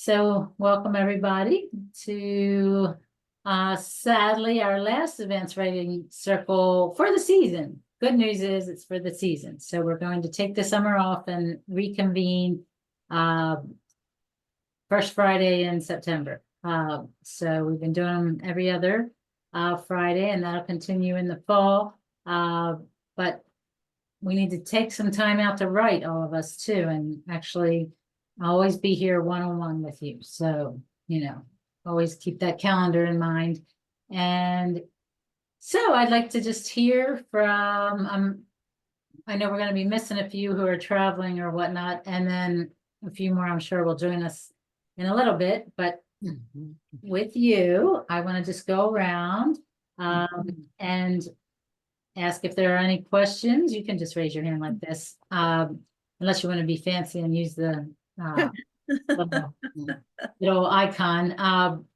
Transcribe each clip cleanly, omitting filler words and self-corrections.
So welcome everybody to sadly our last events writing circle for the season. Good news is it's for the season. So we're going to take the summer off and reconvene first Friday in September. So we've been doing them every other Friday, and that'll continue in the fall. But we need to take some time out to write, all of us too, and actually I'll always be here one-on-one with you. So, always keep that calendar in mind. And so I'd like to just hear from, I know we're going to be missing a few who are traveling or whatnot, and then a few more I'm sure will join us in a little bit, but with you, I want to just go around and ask if there are any questions. You can just raise your hand like this, unless you want to be fancy and use the little icon.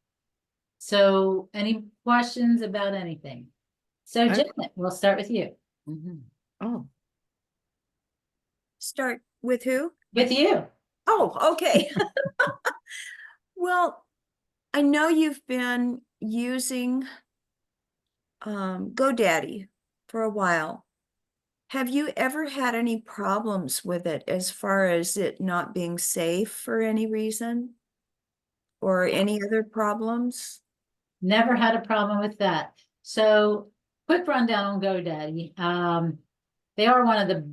So any questions about anything? So Janet, we'll start with you. Oh. Start with who? With you. Oh, okay. Well, I know you've been using GoDaddy for a while. Have you ever had any problems with it as far as it not being safe for any reason? Or any other problems? Never had a problem with that. So quick rundown on GoDaddy. They are one of the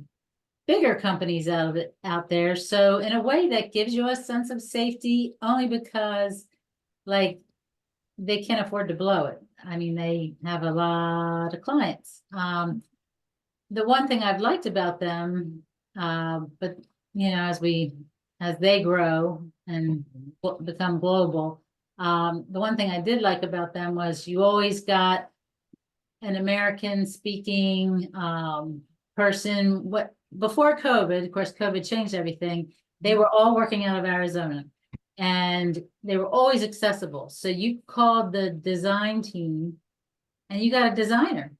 bigger companies out there. So in a way that gives you a sense of safety, only because like they can't afford to blow it. I mean, they have a lot of clients. The one thing I've liked about them, but as they grow and become global, the one thing I did like about them was you always got an American speaking person. Before COVID, of course, COVID changed everything. They were all working out of Arizona, and they were always accessible. So you called the design team and you got a designer.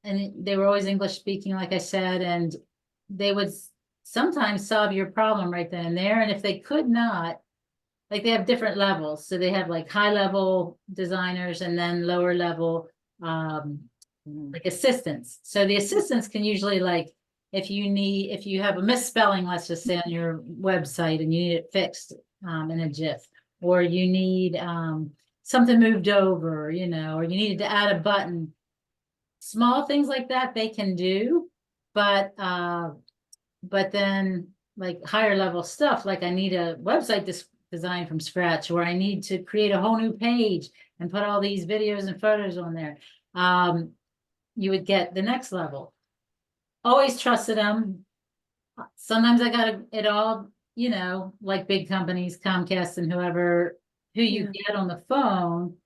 And they were always English speaking, like I said, and they would sometimes solve your problem right then and there. And if they could not, like they have different levels. So they have like high level designers and then lower level like assistants. So the assistants can usually, like, if you have a misspelling, let's just say on your website and you need it fixed in a GIF, or you need something moved over, or you needed to add a button. Small things like that they can do, but then like higher level stuff, like I need a website design from scratch, or I need to create a whole new page and put all these videos and photos on there. You would get the next level. Always trusted them. Sometimes I got it all, like big companies, Comcast and who you get on the phone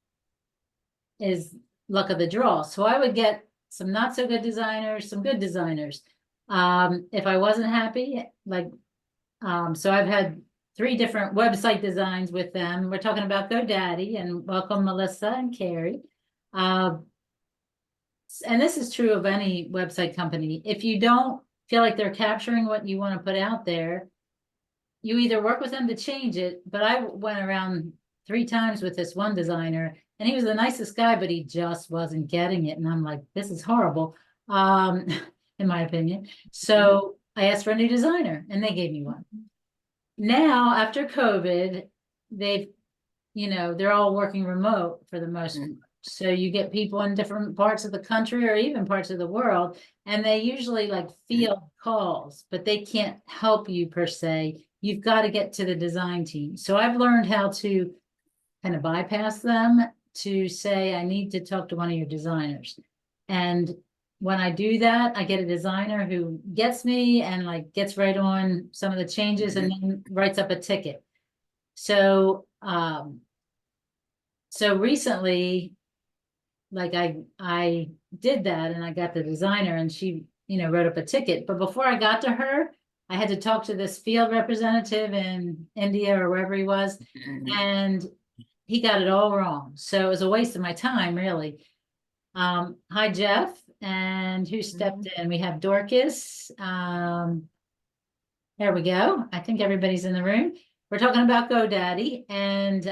is luck of the draw. So I would get some not so good designers, some good designers. If I wasn't happy, so I've had 3 different website designs with them. We're talking about GoDaddy, and welcome Melissa and Carrie. And this is true of any website company. If you don't feel like they're capturing what you want to put out there, you either work with them to change it. But I went around 3 times with this one designer, and he was the nicest guy, but he just wasn't getting it. And I'm like, this is horrible, in my opinion. So I asked for a new designer, and they gave me one. Now, after COVID, they're all working remote for the most part. So you get people in different parts of the country or even parts of the world, and they usually like field calls, but they can't help you per se. You've got to get to the design team. So I've learned how to kind of bypass them to say, I need to talk to one of your designers. And when I do that, I get a designer who gets me and like gets right on some of the changes and then writes up a ticket. So, so recently, like I did that and I got the designer and she, wrote up a ticket. But before I got to her, I had to talk to this field representative in India or wherever he was, and he got it all wrong. So it was a waste of my time, really. Hi, Jeff. And who stepped in? We have Dorcas. And There we go. I think everybody's in the room. We're talking about GoDaddy and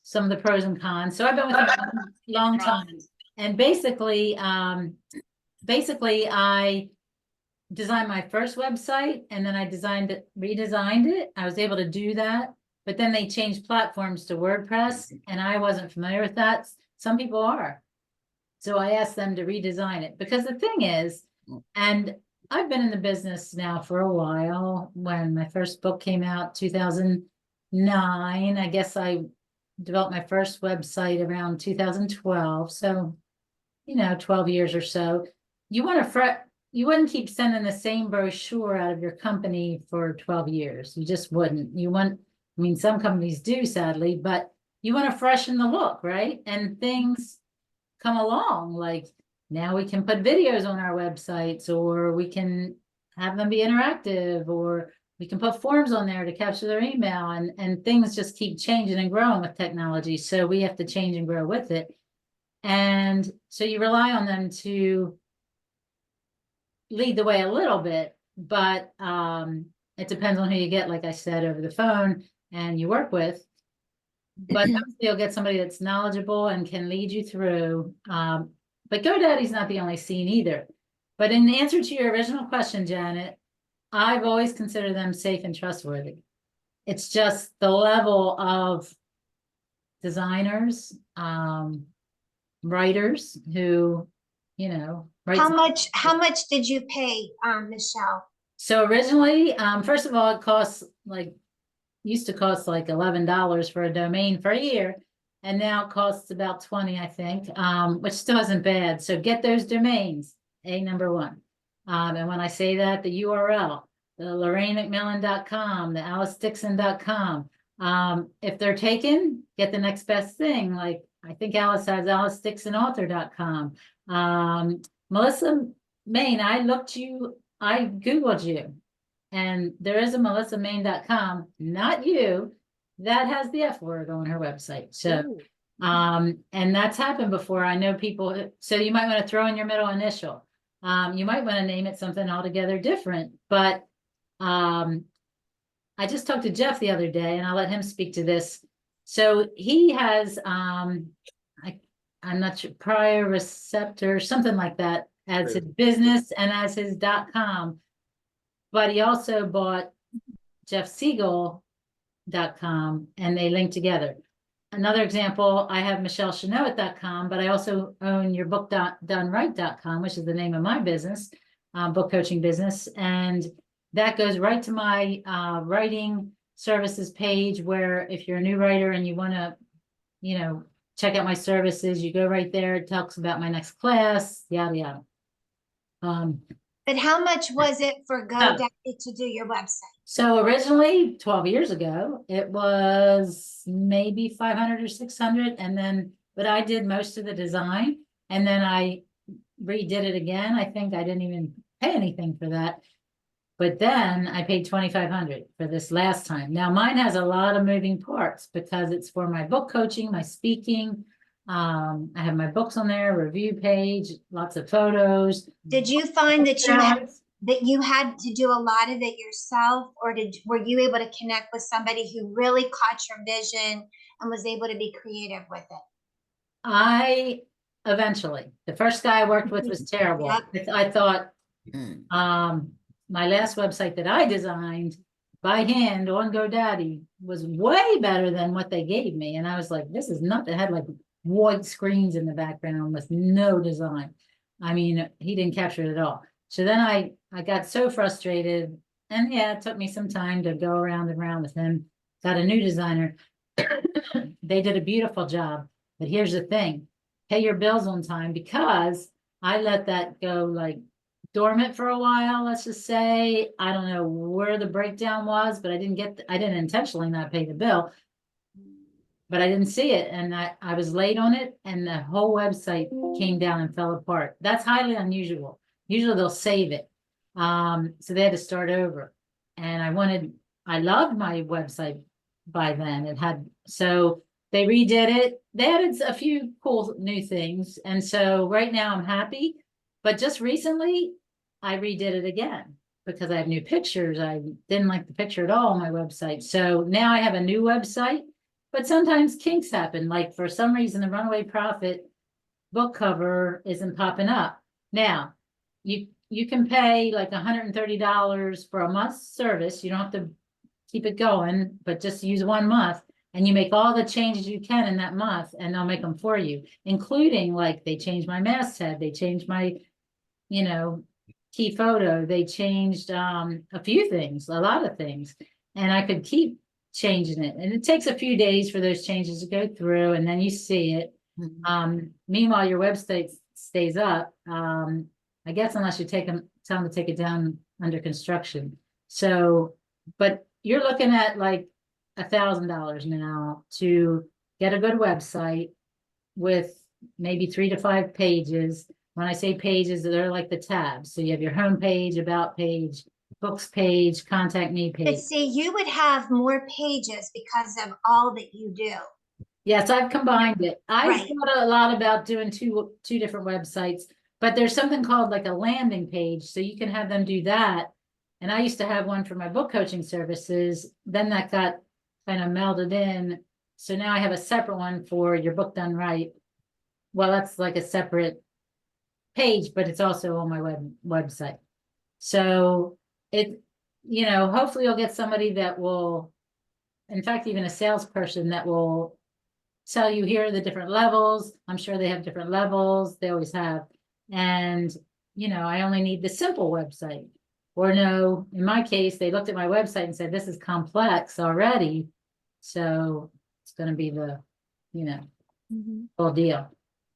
some of the pros and cons. So I've been with them a long time. And basically, I designed my first website and then I redesigned it. I was able to do that. But then they changed platforms to WordPress and I wasn't familiar with that. Some people are. So I asked them to redesign it because the thing is, and I've been in the business now for a while. When my first book came out, 2009, I guess I developed my first website around 2012. So, 12 years or so. You wouldn't keep sending the same brochure out of your company for 12 years. You just wouldn't. Some companies do, sadly, but you want to freshen the look, right? And things come along, like now we can put videos on our websites, or we can have them be interactive, or we can put forms on there to capture their email, and things just keep changing and growing with technology. So we have to change and grow with it. And so you rely on them to lead the way a little bit, but it depends on who you get, like I said, over the phone and you work with. But you'll get somebody that's knowledgeable and can lead you through. But GoDaddy's not the only scene either. But in answer to your original question, Janet, I've always considered them safe and trustworthy. It's just the level of designers, writers who, write. How much did you pay, Michelle? So originally, first of all, it used to cost like $11 for a domain for a year. And now it costs about 20, I think, which still isn't bad. So get those domains, number one. And when I say that, the URL, the LorraineMcMillan.com, the AliceDixon.com. If they're taken, get the next best thing. Like I think Alice has AliceDixonAuthor.com. Melissa Main, I Googled you. And there is a melissamain.com, not you, that has the F word on her website. So, and that's happened before. I know people, so you might want to throw in your middle initial. You might want to name it something altogether different, but I just talked to Jeff the other day and I'll let him speak to this. So he has, I'm not sure, prior receptor, something like that as his business and as his .com. But he also bought jeffsiegel.com and they link together. Another example, I have michellechenoat.com, but I also own yourbook.doneright.com, which is the name of my business, book coaching business. And that goes right to my writing services page, where if you're a new writer and you want to, check out my services, you go right there. It talks about my next class, yada, yada. But how much was it for GoDaddy to do your website? So originally 12 years ago, it was maybe 500 or 600. And then, but I did most of the design and then I redid it again. I think I didn't even pay anything for that. But then I paid 2,500 for this last time. Now mine has a lot of moving parts because it's for my book coaching, my speaking. I have my books on there, review page, lots of photos. Did you find that you had to do a lot of it yourself, or were you able to connect with somebody who really caught your vision and was able to be creative with it? Eventually, the first guy I worked with was terrible. Yep. I thought, my last website that I designed by hand on GoDaddy was way better than what they gave me. And I was like, this is nothing. It had like white screens in the background with no design. I mean, he didn't capture it at all. So then I got so frustrated, and yeah, it took me some time to go around and around with him. Got a new designer. They did a beautiful job, but here's the thing: pay your bills on time, because I let that go like dormant for a while. Let's just say, I don't know where the breakdown was, but I didn't intentionally not pay the bill. But I didn't see it, and I was late on it, and the whole website came down and fell apart. That's highly unusual. Usually they'll save it. So they had to start over. And I loved my website by then. So they redid it. They added a few cool new things. And so right now I'm happy. But just recently I redid it again because I have new pictures. I didn't like the picture at all on my website. So now I have a new website, but sometimes kinks happen. Like for some reason, the Runaway Prophet book cover isn't popping up. Now, you can pay like $130 for a month's service. You don't have to keep it going, but just use 1 month. And you make all the changes you can in that month, and they'll make them for you, including like they changed my masthead, they changed my, key photo, they changed a few things, a lot of things, and I could keep changing it. And it takes a few days for those changes to go through, and then you see it. Meanwhile, your website stays up. I guess unless you tell them to take it down under construction. So, but you're looking at like $1,000 now to get a good website with maybe 3 to 5 pages. When I say pages, they're like the tabs. So you have your home page, about page, books page, contact me But page. see, you would have more pages because of all that you do. Yes, I've combined it. I Right. thought a lot about doing two different websites, but there's something called like a landing page, so you can have them do that. And I used to have one for my book coaching services. Then that got kind of melded in. So now I have a separate one for your book done right. Well, that's like a separate page, but it's also on my website. So hopefully you'll get somebody that will, in fact, even a salesperson that will tell you here are the different levels. I'm sure they have different levels. They always have. And, I only need the simple website. Or no, in my case, they looked at my website and said, this is complex already. So it's going to be the, whole deal.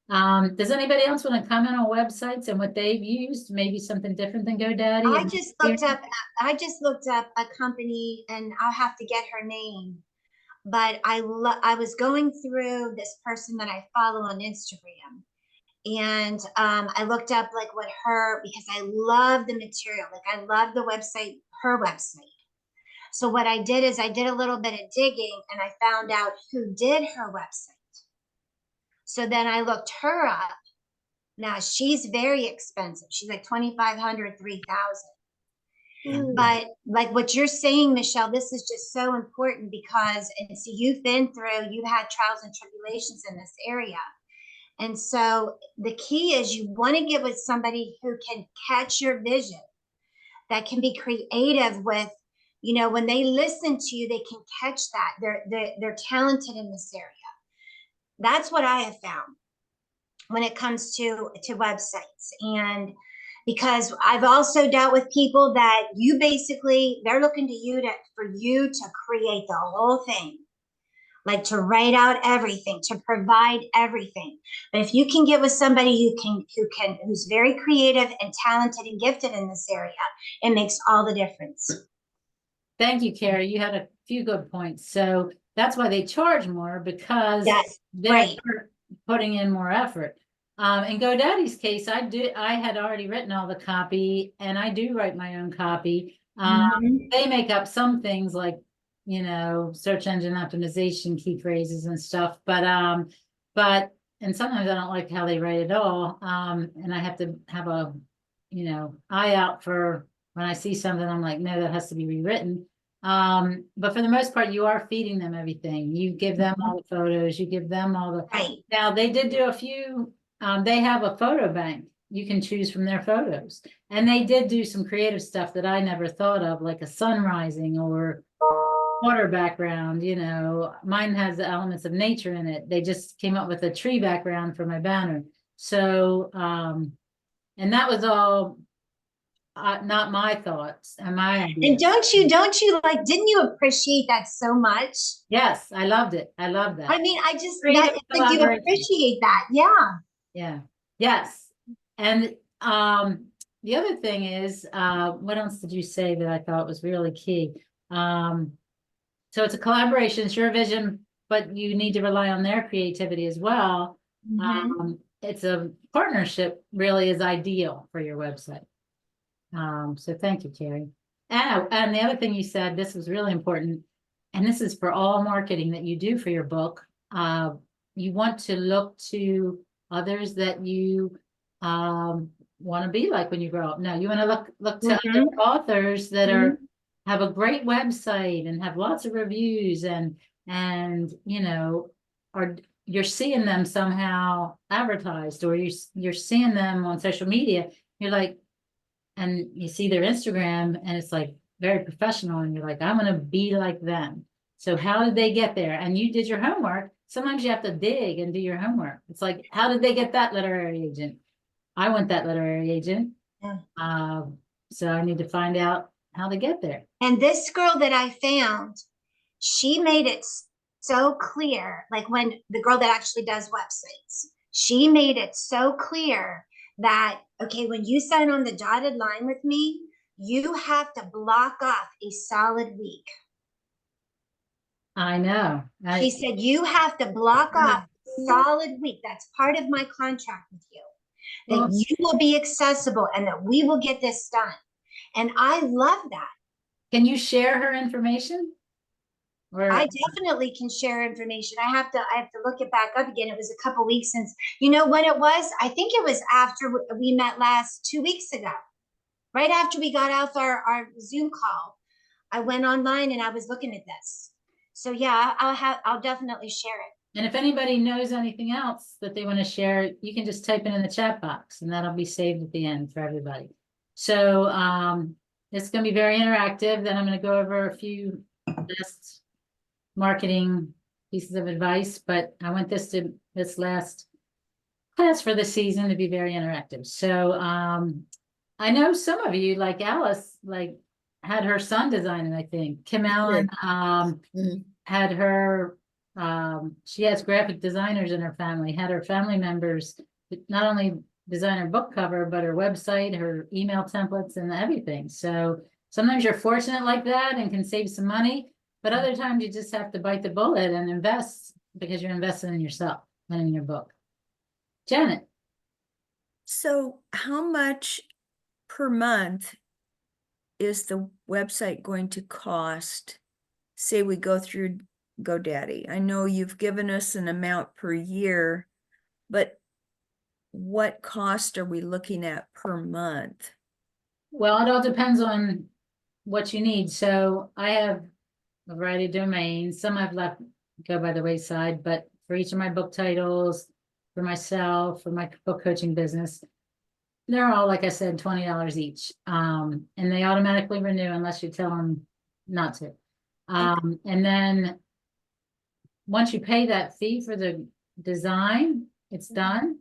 Does anybody else want to comment on websites and what they've used? Maybe something different than GoDaddy? I just looked up a company, and I'll have to get her name. But I was going through this person that I follow on Instagram, and I looked up like because I love the material, like I love the website, her website. So what I did is I did a little bit of digging, and I found out who did her website. So then I looked her up. Now she's very expensive. She's like $2,500, $3,000. But like what you're saying, Michelle, this is just so important because, and so you've had trials and tribulations in this area. And so the key is you want to get with somebody who can catch your vision, that can be creative with, when they listen to you, they can catch that. They're talented in this area. That's what I have found when it comes to websites. And because I've also dealt with people that they're looking to you for you to create the whole thing, like to write out everything, to provide everything. But if you can get with somebody who's very creative and talented and gifted in this area, it makes all the difference. Thank you, Carrie. You had a few good points. So that's why they charge more, because they're right. putting in more effort. In GoDaddy's case, I had already written all the copy, and I do write my own copy. They make up some things like, search engine optimization, key phrases and stuff, but and sometimes I don't like how they write it all. And I have to have a, eye out for when I see something, I'm like, no, that has to be rewritten. But for the most part, you are feeding them everything. You give them all the photos, you give them all the, right. Now they did do a few, they have a photo bank. You can choose from their photos. And they did do some creative stuff that I never thought of, like a sun rising or water background. Mine has the elements of nature in it. They just came up with a tree background for my banner. So, and that was all not my thoughts and my ideas. And don't you like, didn't you appreciate that so much? Yes, I loved it. I love that. I mean, Creative like you appreciate that. Yeah. Yeah. Yes. And the other thing is, what else did you say that I thought was really key? So it's a collaboration, it's your vision, but you need to rely on their creativity as well. It's a partnership, really is ideal for your website. So thank you, Carrie. And the other thing you said, this was really important, and this is for all marketing that you do for your book. You want to look to others that you want to be like when you grow up. No, you want to look to Mhm. other authors that are have a great website and have lots of reviews and you know are you're seeing them somehow advertised or you're seeing them on social media. You're like, and you see their Instagram and it's like very professional and you're like, I'm gonna be like them. So how did they get there? And you did your homework. Sometimes you have to dig and do your homework. It's like, how did they get that literary agent? I want that literary agent. Yeah. So I need to find out how to get there. And this girl that I found, she made it so clear, like when the girl that actually does websites, she made it so clear that, okay, when you sign on the dotted line with me, you have to block off a solid week. I know. She said, you have to block off a solid week. That's part of my contract with you, that you will be accessible and that we will get this done. And I love that. Can you share her information? Or I definitely can share information. I have to look it back up again. It was a couple weeks since, you know what it was? I think it was after we met last 2 weeks ago, right after we got off our Zoom call. I went online and I was looking at this. So yeah, I'll definitely share it. and if anybody knows anything else that they want to share, you can just type it in the chat box and that'll be saved at the end for everybody. So it's going to be very interactive. Then I'm going to go over a few best marketing pieces of advice, but I want this last class for the season to be very interactive. So I know some of you, like Alice, like had her son design it, I think. Kim Allen had her she has graphic designers in her family, had her family members not only design her book cover, but her website, her email templates, and everything. So sometimes you're fortunate like that and can save some money, but other times you just have to bite the bullet and invest because you're investing in yourself and in your book. Janet. So how much per month is the website going to cost? Say we go through GoDaddy. I know you've given us an amount per year, but what cost are we looking at per month? Well, it all depends on what you need. So I have a variety of domains. Some I've let go by the wayside, but for each of my book titles, for myself, for my book coaching business, they're all, like I said, $20 each. And they automatically renew unless you tell them not to. And then once you pay that fee for the design, it's done.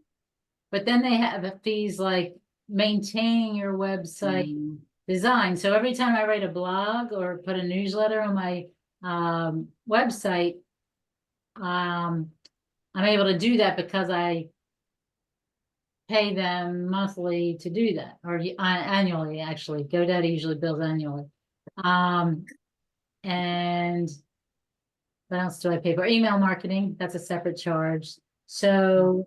But then they have fees like maintaining your website design. So every time I write a blog or put a newsletter on my website, I'm able to do that because I pay them monthly to do that, or annually, actually. GoDaddy usually bills annually. And what else do I pay for? Email marketing, that's a separate charge. So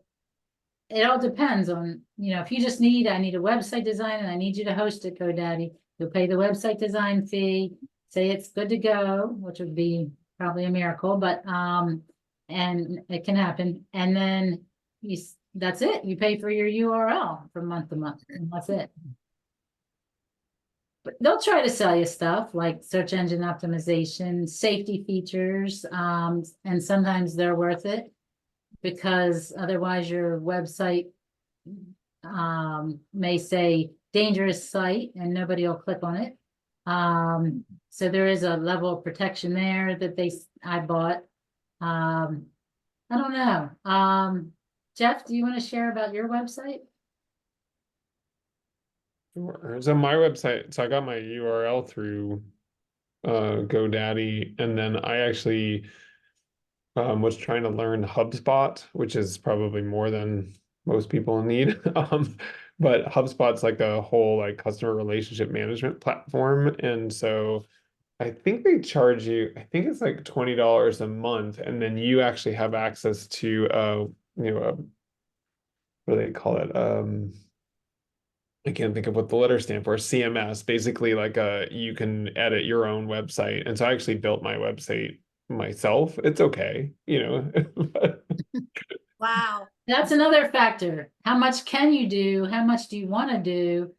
it all depends on, if you just need, I need a website design and I need you to host it, GoDaddy, you'll pay the website design fee, say it's good to go, which would be probably a miracle, but, and it can happen. And then that's it. You pay for your URL from month to month, and that's it. But they'll try to sell you stuff like search engine optimization, safety features, and sometimes they're worth it because otherwise your website may say dangerous site and nobody will click on it. So there is a level of protection there that I bought. I don't know. Jeff, do you want to share about your website? Sure. So my website, so I got my URL through GoDaddy, and then I actually was trying to learn HubSpot, which is probably more than most people need. But HubSpot's like a whole like customer relationship management platform, and so I think they charge you, I think it's like $20 a month, and then you actually have access to what do they call it? I can't think of what the letters stand for. CMS, basically like you can edit your own website. And so I actually built my website myself. It's okay, but Wow. That's another factor. How much can you do? How much do you want to do?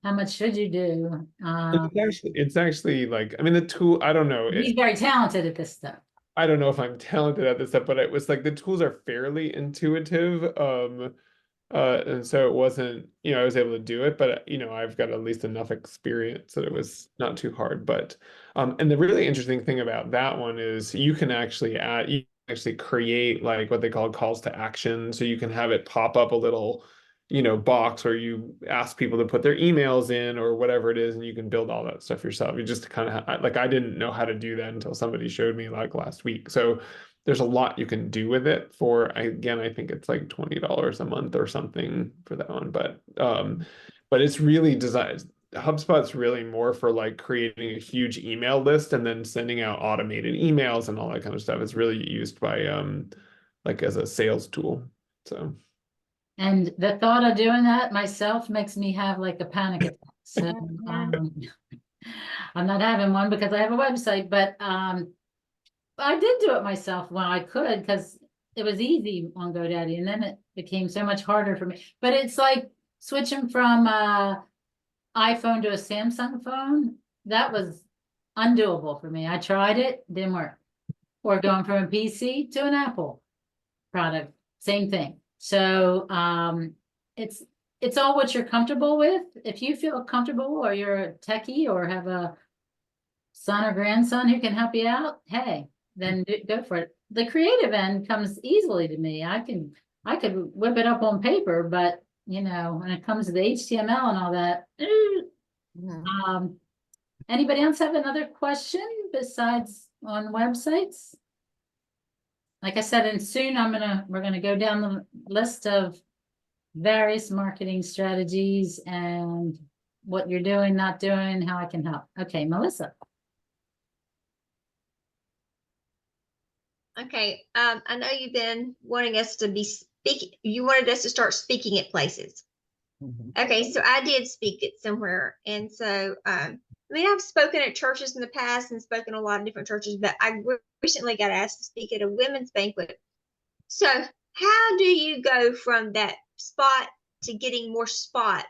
How much should you do? It's actually like, I mean, the tool, I don't know. He's very talented at this stuff. I don't know if I'm talented at this stuff, but it was like the tools are fairly intuitive. And so it wasn't, I was able to do it, but I've got at least enough experience that it was not too hard. But and the really interesting thing about that one is you can actually create like what they call calls to action. So you can have it pop up a little, box where you ask people to put their emails in or whatever it is, and you can build all that stuff yourself. You just kind of like, I didn't know how to do that until somebody showed me like last week. So there's a lot you can do with it for, again, I think it's like $20 a month or something for that one. But it's really designed. HubSpot's really more for like creating a huge email list and then sending out automated emails and all that kind of stuff. It's really used by like as a sales tool. So And the thought of doing that myself makes me have like a panic attack. So I'm not having one because I have a website, but I did do it myself when I could because it was easy on GoDaddy, and then it became so much harder for me. But it's like switching from iPhone to a Samsung phone. That was undoable for me. I tried it, didn't work. Or going from a PC to an Apple product, same thing. So it's all what you're comfortable with. If you feel comfortable or you're a techie or have a son or grandson who can help you out, hey, then go for it. The creative end comes easily to me. I could whip it up on paper, but when it comes to the HTML and all that, anybody else have another question besides on websites? Like I said, and soon we're gonna go down the list of various marketing strategies and what you're doing, not doing, how I can help. Okay, Melissa. Okay, I know you've been wanting us to be you wanted us to start speaking at places. Okay, so I did speak at somewhere. And so, I mean, I've spoken at churches in the past and spoken at a lot of different churches, but I recently got asked to speak at a women's banquet. So how do you go from that spot to getting more spots?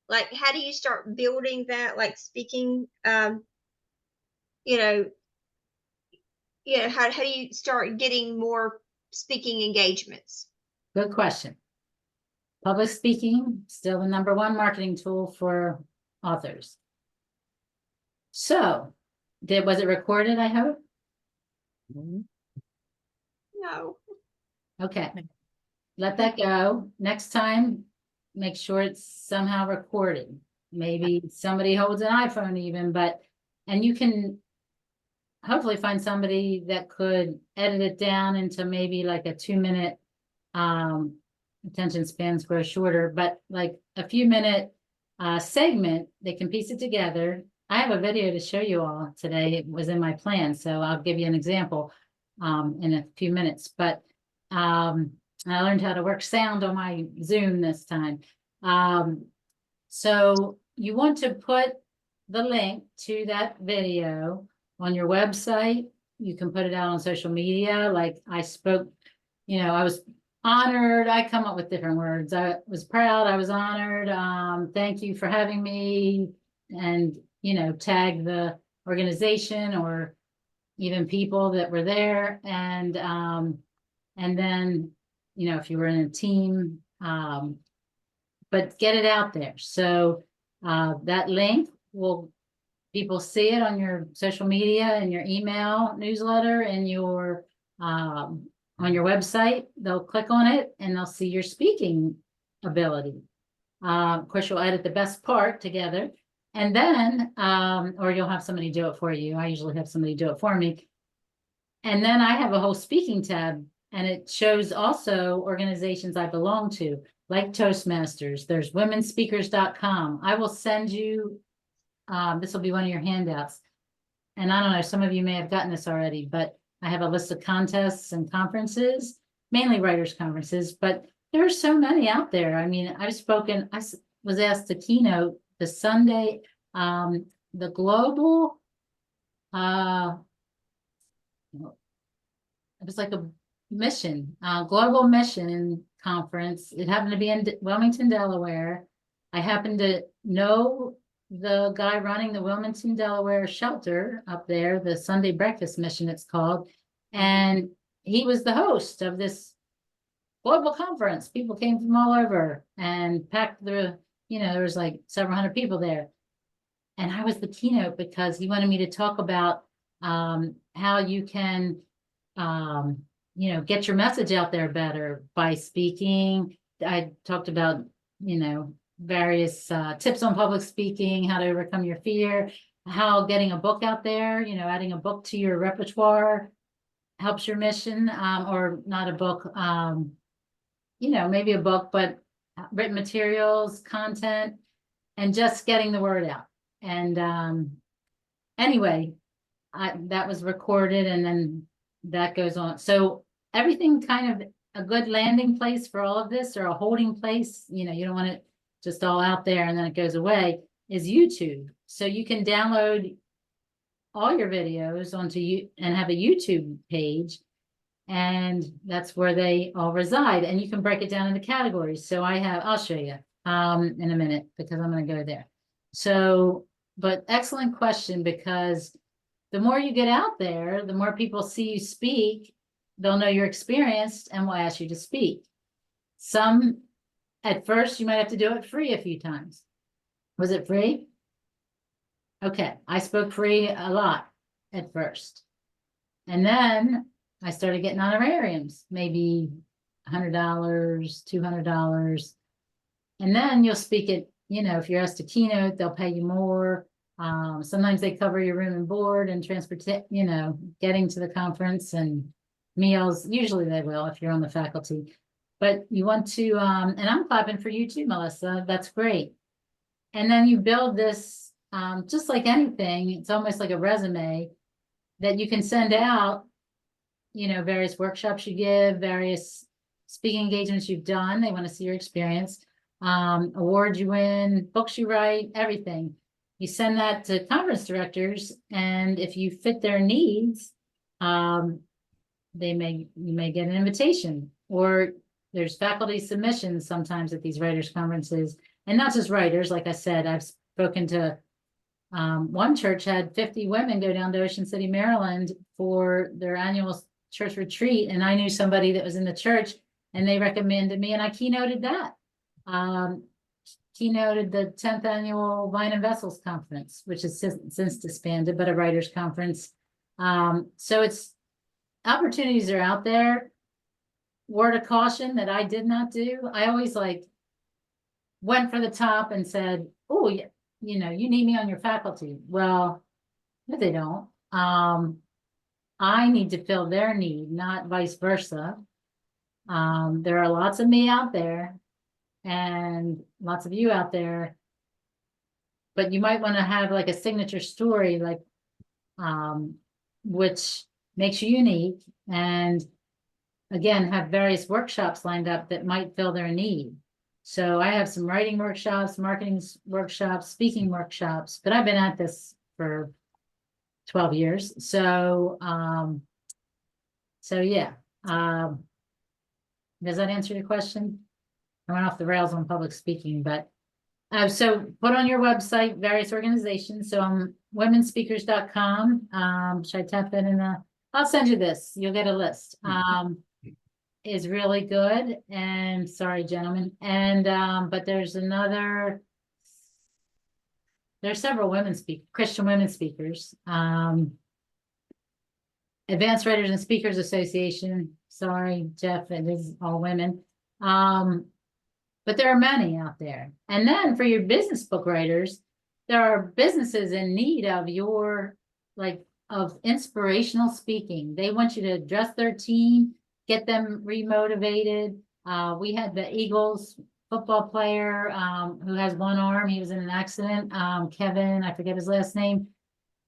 Like, how do you start building that, like speaking, how do you start getting more speaking engagements? Good question. Public speaking, still the #1 marketing tool for authors. So, was it recorded, I hope? No. Okay. Let that go. Next time, make sure it's somehow recorded. Maybe somebody holds an iPhone even, and you can hopefully find somebody that could edit it down into maybe like a 2-minute, attention spans grow shorter, but like a few minute segment, they can piece it together. I have a video to show you all today. It was in my plan, so I'll give you an example in a few minutes. But I learned how to work sound on my Zoom this time. So you want to put the link to that video on your website. You can put it out on social media. Like I spoke, I was honored. I come up with different words. I was proud. I was honored. Thank you for having me. And, tag the organization or even people that were there. And then, if you were in a team, but get it out there. So that link people see it on your social media and your email newsletter and your on your website. They'll click on it and they'll see your speaking ability. Of course, you'll edit the best part together, and then or you'll have somebody do it for you. I usually have somebody do it for me. And then I have a whole speaking tab, and it shows also organizations I belong to, like Toastmasters. There's womenspeakers.com. I will send you, this will be one of your handouts. And I don't know, some of you may have gotten this already, but I have a list of contests and conferences, mainly writers' conferences, but there are so many out there. I mean, I was asked to keynote the Sunday, the global, it was like mission, global mission conference. It happened to be in Wilmington, Delaware. I happen to know the guy running the Wilmington, Delaware shelter up there, the Sunday breakfast mission it's called. And he was the host of this global conference. People came from all over and packed there was like several hundred people there. And I was the keynote because he wanted me to talk about how you can get your message out there better by speaking. I talked about, various tips on public speaking, how to overcome your fear, how getting a book out there, adding a book to your repertoire helps your mission, or not a book, maybe a book, but written materials, content, and just getting the word out. And anyway, that was recorded, and then that goes on. So everything kind of a good landing place for all of this, or a holding place, you don't want it just all out there and then it goes away, is YouTube. So you can download all your videos onto you and have a YouTube page, and that's where they all reside. And you can break it down into categories. So I'll show you in a minute, because I'm going to go there. So, but excellent question, because the more you get out there, the more people see you speak, they'll know you're experienced and will ask you to speak. Some, at first, you might have to do it free a few times. Was it free? Okay, I spoke free a lot at first. And then I started getting honorariums, maybe $100, $200. And then you'll speak at, if you're asked to keynote, they'll pay you more. Sometimes they cover your room and board and transport, getting to the conference and meals. Usually they will if you're on the faculty. But you want to, and I'm clapping for you too, Melissa. That's great. And then you build this, just like anything, it's almost like a resume that you can send out, various workshops you give, various speaking engagements you've done. They want to see your experience, awards you win, books you write, everything. You send that to conference directors, and if you fit their needs, you may get an invitation. Or there's faculty submissions sometimes at these writers' conferences, and not just writers. Like I said, I've spoken to one church had 50 women go down to Ocean City, Maryland for their annual church retreat, and I knew somebody that was in the church, and they recommended me, and I keynoted that. Keynoted the 10th annual Wine and Vessels Conference, which is since disbanded, but a writers' conference. So it's opportunities are out there. Word of caution that I did not do. I always went for the top and said, oh, yeah, you need me on your faculty. Well, no, they don't. I need to fill their need, not vice versa. There are lots of me out there and lots of you out there, but you might want to have like a signature story, which makes you unique, and again, have various workshops lined up that might fill their need. So I have some writing workshops, marketing workshops, speaking workshops, but I've been at this for 12 years. So, yeah. Does that answer your question? I went off the rails on public speaking, but so put on your website various organizations. So womenspeakers.com. Should I tap that in the? I'll send you this. You'll get a list. Is really good. And sorry, gentlemen. And but there's several Christian women speakers. Advanced Writers and Speakers Association. Sorry, Jeff, it is all women. But there are many out there. And then for your business book writers, there are businesses in need of your of inspirational speaking. They want you to address their team, get them remotivated. We had the Eagles football player who has one arm. He was in an accident. Kevin, I forget his last name,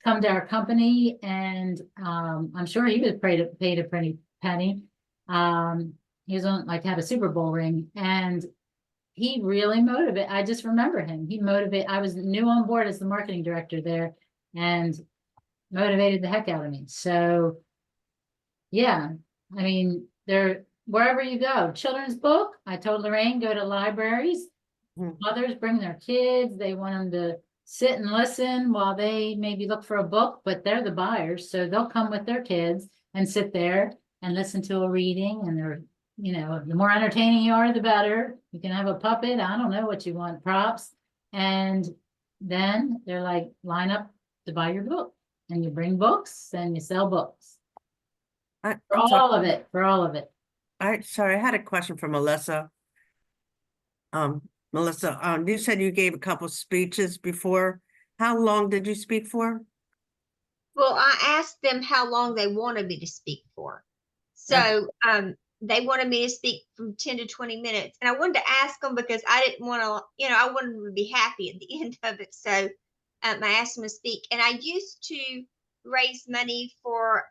come to our company, and I'm sure he was paid a pretty penny. He was on had a Super Bowl ring, and he really motivated. I just remember him. He motivated. I was new on board as the marketing director there, and motivated the heck out of me. So, yeah, I mean, they're wherever you go. Children's book, I told Lorraine, go to libraries. Mm. Mothers bring their kids, they want them to sit and listen while they maybe look for a book, but they're the buyers, so they'll come with their kids and sit there and listen to a reading, and they're, you know, the more entertaining you are, the better. You can have a puppet, I don't know what you want, props, and then they're like, line up to buy your book, and you bring books and you sell books. For I'm sorry. all of it, for all of it. Sorry, I had a question for Melissa. Melissa, you said you gave a couple speeches before. How long did you speak for? Well, I asked them how long they wanted me to speak for. So, they wanted me to speak from 10 to 20 minutes. And I wanted to ask them because I didn't want to, you know, I wanted them to be happy at the end of it. So, I asked them to speak. And I used to raise money for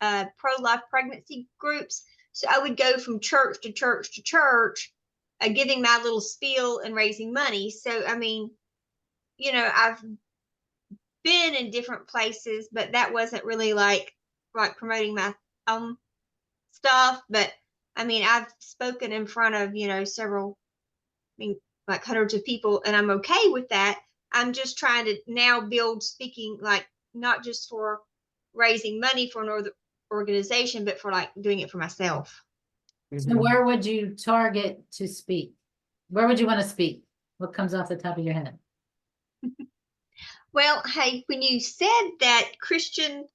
pro-life pregnancy groups. So I would go from church to church to church, giving my little spiel and raising money. So, I mean, you know, I've been in different places, but that wasn't really like promoting my own stuff. But I mean, I've spoken in front of, you know, several, I mean, like hundreds of people, and I'm okay with that. I'm just trying to now build speaking, like not just for raising money for an organization, but for like doing it for myself. So where would you target to speak? Where would you want to speak? What comes off the top of your head? Well, hey, when you said that Christian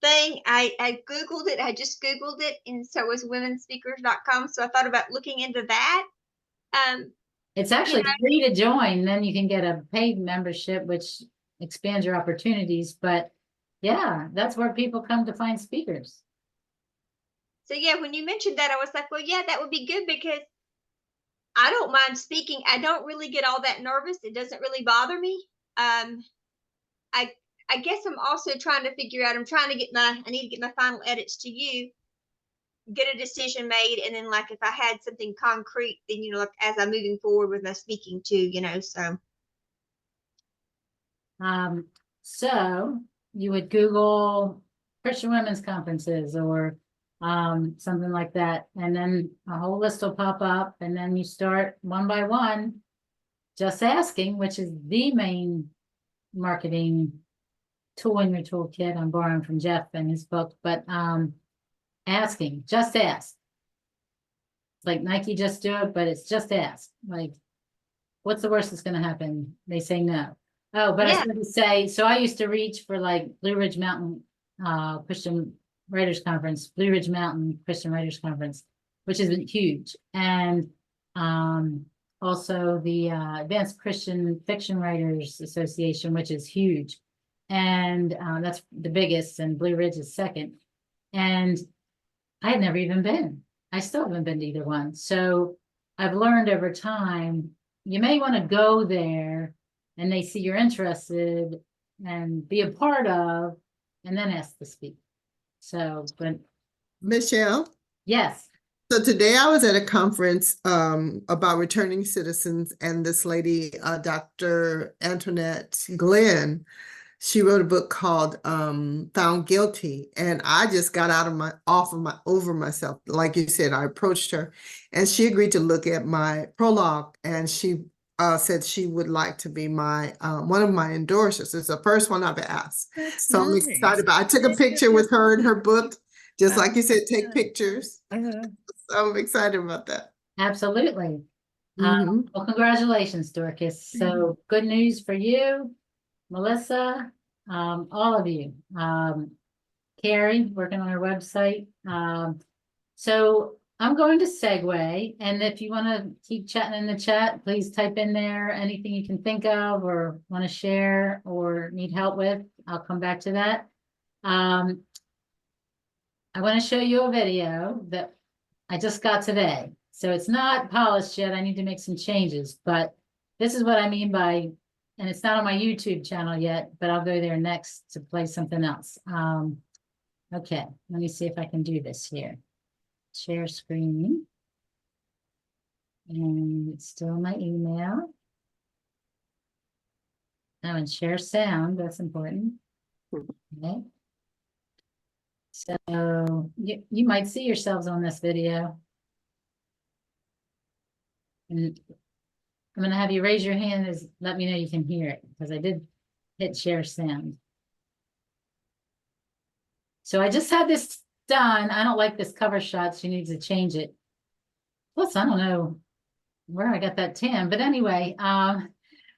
thing, I Googled it. I just Googled it. And so was womenspeakers.com. So I thought about looking into that. It's actually free to join. Then you can get a paid membership, which expands your opportunities. But yeah, that's where people come to find speakers. So yeah, when you mentioned that, I was like, well, yeah, that would be good because I don't mind speaking. I don't really get all that nervous. It doesn't really bother me. I guess I'm also trying to figure out, I need to get my final edits to you, get a decision made. And then like, if I had something concrete, then, you know, like as I'm moving forward with my speaking too, you know, so. So you would Google Christian women's conferences or something like that, and then a whole list will pop up, and then you start one by one, just asking, which is the main marketing tool in your toolkit. I'm borrowing from Jeff and his book, but asking, just ask. It's like Nike, just do it, but it's just ask. Like, what's the worst that's going to happen? They say no. Oh, but I Yeah. started to say, so I used to reach for like Blue Ridge Mountain Christian Writers Conference, Blue Ridge Mountain Christian Writers Conference, which is huge. And also the Advanced Christian Fiction Writers Association, which is huge. And that's the biggest, and Blue Ridge is second. And I had never even been. I still haven't been to either one. So I've learned over time, you may want to go there and they see you're interested and be a part of, and then ask to speak. So, but Michelle, yes. so today I was at a conference about returning citizens, and this lady, Dr. Antoinette Glenn, she wrote a book called Found Guilty, and I just got over myself. Like you said, I approached her, and she agreed to look at my prologue, and she said she would like to be my one of my endorsers. It's the first one I've asked. So I'm excited about it. I took a picture with her and her book, just like you said, take pictures. So I'm excited about that. Absolutely. Mhm. Well, congratulations, Dorcas. So good news for you, Melissa, all of you. Carrie, working on her website. So I'm going to segue, and if you want to keep chatting in the chat, please type in there anything you can think of or want to share or need help with. I'll come back to that. I want to show you a video that I just got today. So it's not polished yet. I need to make some changes, but this is what I mean by, and it's not on my YouTube channel yet, but I'll go there next to play something else. Okay, let me see if I can do this here. Share screen. And it's still my email. Oh, and share sound, that's important. Okay. So you might see yourselves on this video. And I'm gonna have you raise your hand as let me know you can hear it, because I did hit share sound. So I just had this done. I don't like this cover shot. She needs to change it. Plus, I don't know where I got that tan, but anyway,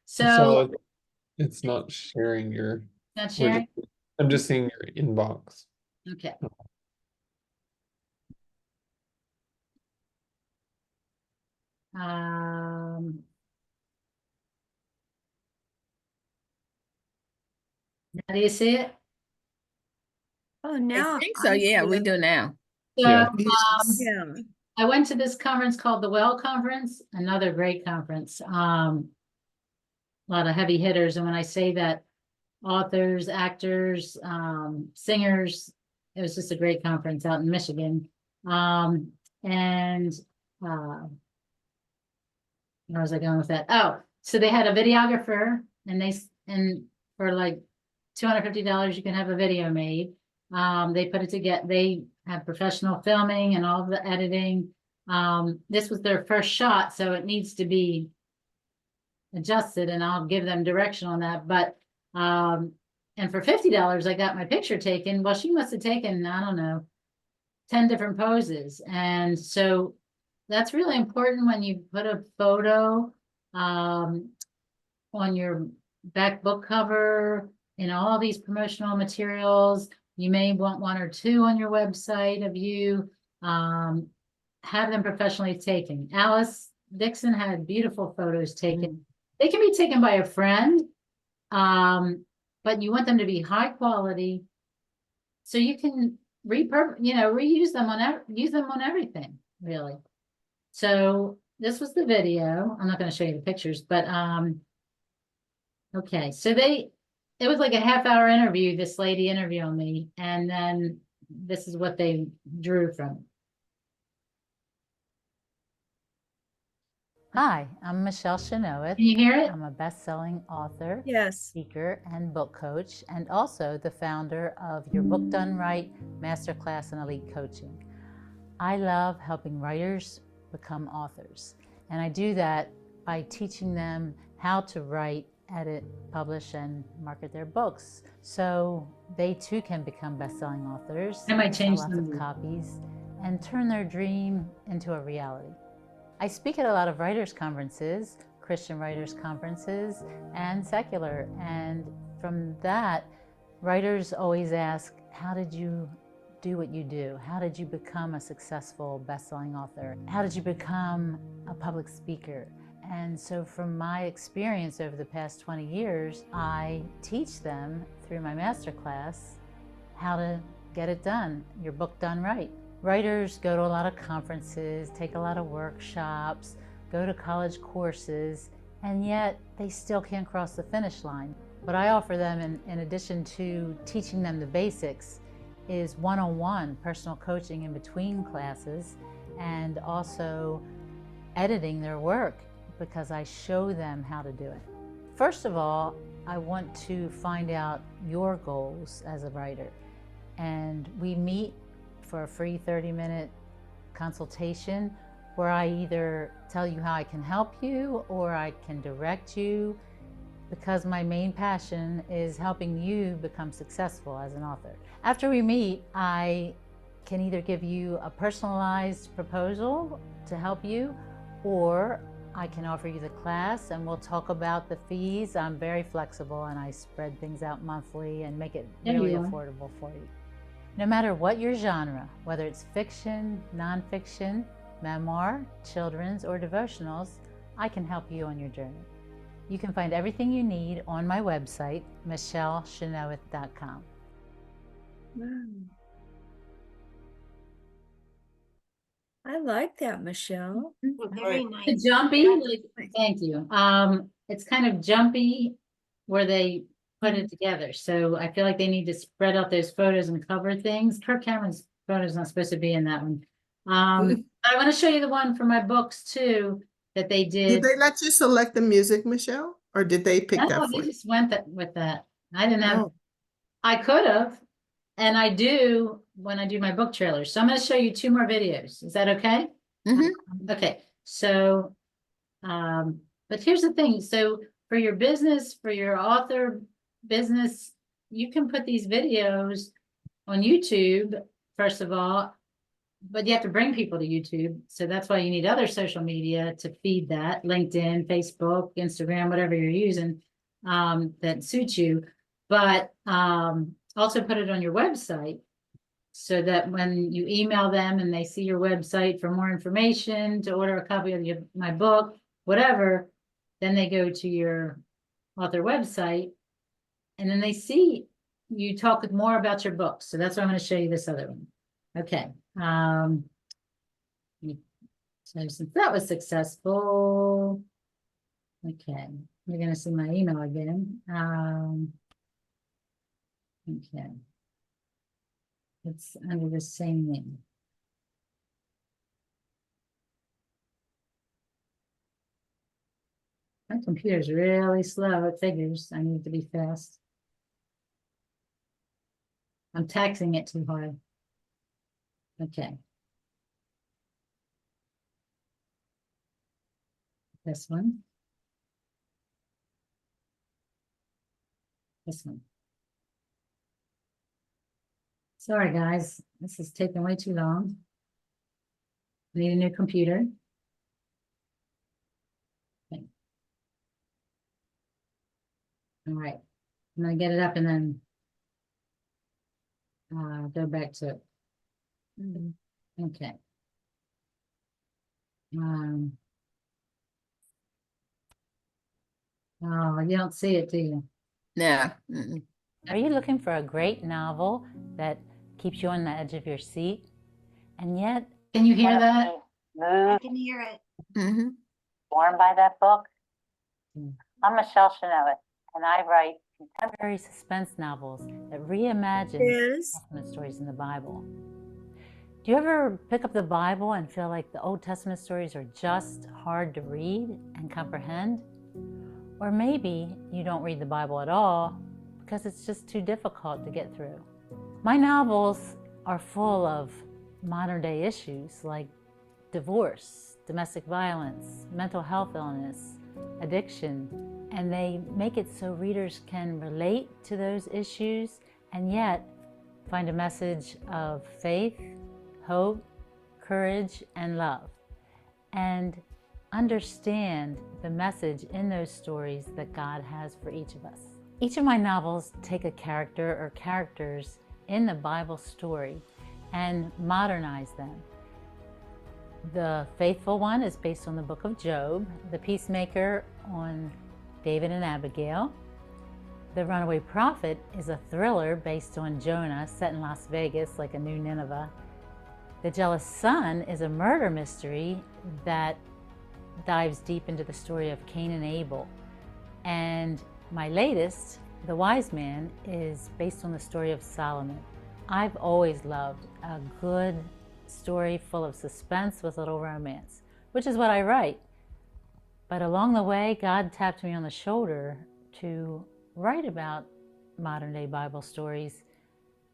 so So it's not sharing your, not we're sharing. I'm just seeing your inbox. Okay. Now do you see it? Oh, I now. think so, yeah, we do now. So, Yeah. Yes. Yeah. I went to this conference called the Well Conference, another great conference. A lot of heavy hitters. And when I say that, authors, actors, singers, it was just a great conference out in Michigan. And where was I going with that? Oh, so they had a videographer, and for like $250 you can have a video made. They put it together. They have professional filming and all the editing. This was their first shot, so it needs to be adjusted, and I'll give them direction on that. But and for $50 I got my picture taken. Well, she must have taken, I don't know, 10 different poses. And so that's really important when you put a photo on your back book cover, in all these promotional materials. You may want 1 or 2 on your website of you. Have them professionally taken. Alice Dixon had beautiful photos taken. They can be taken by a friend, but you want them to be high quality, so you can reuse them on everything, really. So this was the video. I'm not going to show you the pictures, but okay. So it was like a half-hour interview. This lady interviewed me, and then this is what they drew from it. Hi, I'm Michelle Chenoweth. Can you hear it? I'm a best-selling author, Yes. speaker, and book coach, and also the founder of Your Book Done Right Masterclass in Elite Coaching. I love helping writers become authors, and I do that by teaching them how to write, edit, publish, and market their books, so they too can become best-selling authors, I might change sell lots them. of copies, and turn their dream into a reality. I speak at a lot of writers' conferences, Christian writers' conferences, and secular. And from that, writers always ask, how did you do what you do? How did you become a successful best-selling author? How did you become a public speaker? And so from my experience over the past 20 years, I teach them through my masterclass how to get it done, your book done right. Writers go to a lot of conferences, take a lot of workshops, go to college courses, and yet they still can't cross the finish line. What I offer them, in addition to teaching them the basics, is one-on-one personal coaching in between classes, and also editing their work, because I show them how to do it. First of all, I want to find out your goals as a writer, and we meet for a free 30-minute consultation where I either tell you how I can help you or I can direct you, because my main passion is helping you become successful as an author. After we meet, I can either give you a personalized proposal to help you, or I can offer you the class and we'll talk about the fees. I'm very flexible and I spread things out monthly and make it really affordable for you. No matter what your genre, whether it's fiction, nonfiction, memoir, children's, or devotionals, I can help you on your journey. You can find everything you need on my website, michellechenoweth.com. Wow. I like that, Michelle. Very nice. Jumpy, thank you. It's kind of jumpy where they put it together. So I feel like they need to spread out those photos and cover things. Kirk Cameron's photo is not supposed to be in that one. I want to show you the one for my books too that they Did did. they let you select the music, Michelle? Or did they pick No, that they for you? just went with that. I didn't have. Oh. I could have, and I do when I do my book trailers. So I'm going to show you 2 more videos. Is that okay? Mhm. Okay, so, but here's the thing. So for your business, for your author business, you can put these videos on YouTube, first of all, but you have to bring people to YouTube. So that's why you need other social media to feed that, LinkedIn, Facebook, Instagram, whatever you're using, that suits you. But, also put it on your website so that when you email them and they see your website for more information, to order a copy of my book, whatever, then they go to your author website and then they see you talk more about your books. So that's why I'm going to show you this other one. Okay. So since that was successful, okay, you're going to see my email again. Okay. It's under the same name. My computer's really slow. It figures I need to be fast. I'm taxing it too hard. Okay. This one. This one. Sorry, guys. This is taking way too long. Need a new computer. Okay. All right. I'm gonna get it up and then go back to it. Okay. Oh, you don't see it, do you? Yeah. Mm-mm. Are you looking for a great novel that keeps you on the edge of your seat? And yet, Can you hear that? I can hear it. Mhm. Warmed by that book? Mm. I'm Michelle Chenoweth, and I write contemporary suspense novels that reimagine Is Testament stories in the Bible. Do you ever pick up the Bible and feel like the Old Testament stories are just hard to read and comprehend? Or maybe you don't read the Bible at all because it's just too difficult to get through. My novels are full of modern day issues like divorce, domestic violence, mental health illness, addiction, and they make it so readers can relate to those issues and yet find a message of faith, hope, courage, and love, and understand the message in those stories that God has for each of us. Each of my novels take a character or characters in the Bible story and modernize them. The faithful one is based on the book of Job, the peacemaker on David and Abigail. The runaway prophet is a thriller based on Jonah, set in Las Vegas like a new Nineveh. The jealous son is a murder mystery that dives deep into the story of Cain and Abel. And my latest, The Wise Man, is based on the story of Solomon. I've always loved a good story full of suspense with little romance, which is what I write. But along the way, God tapped me on the shoulder to write about modern day Bible stories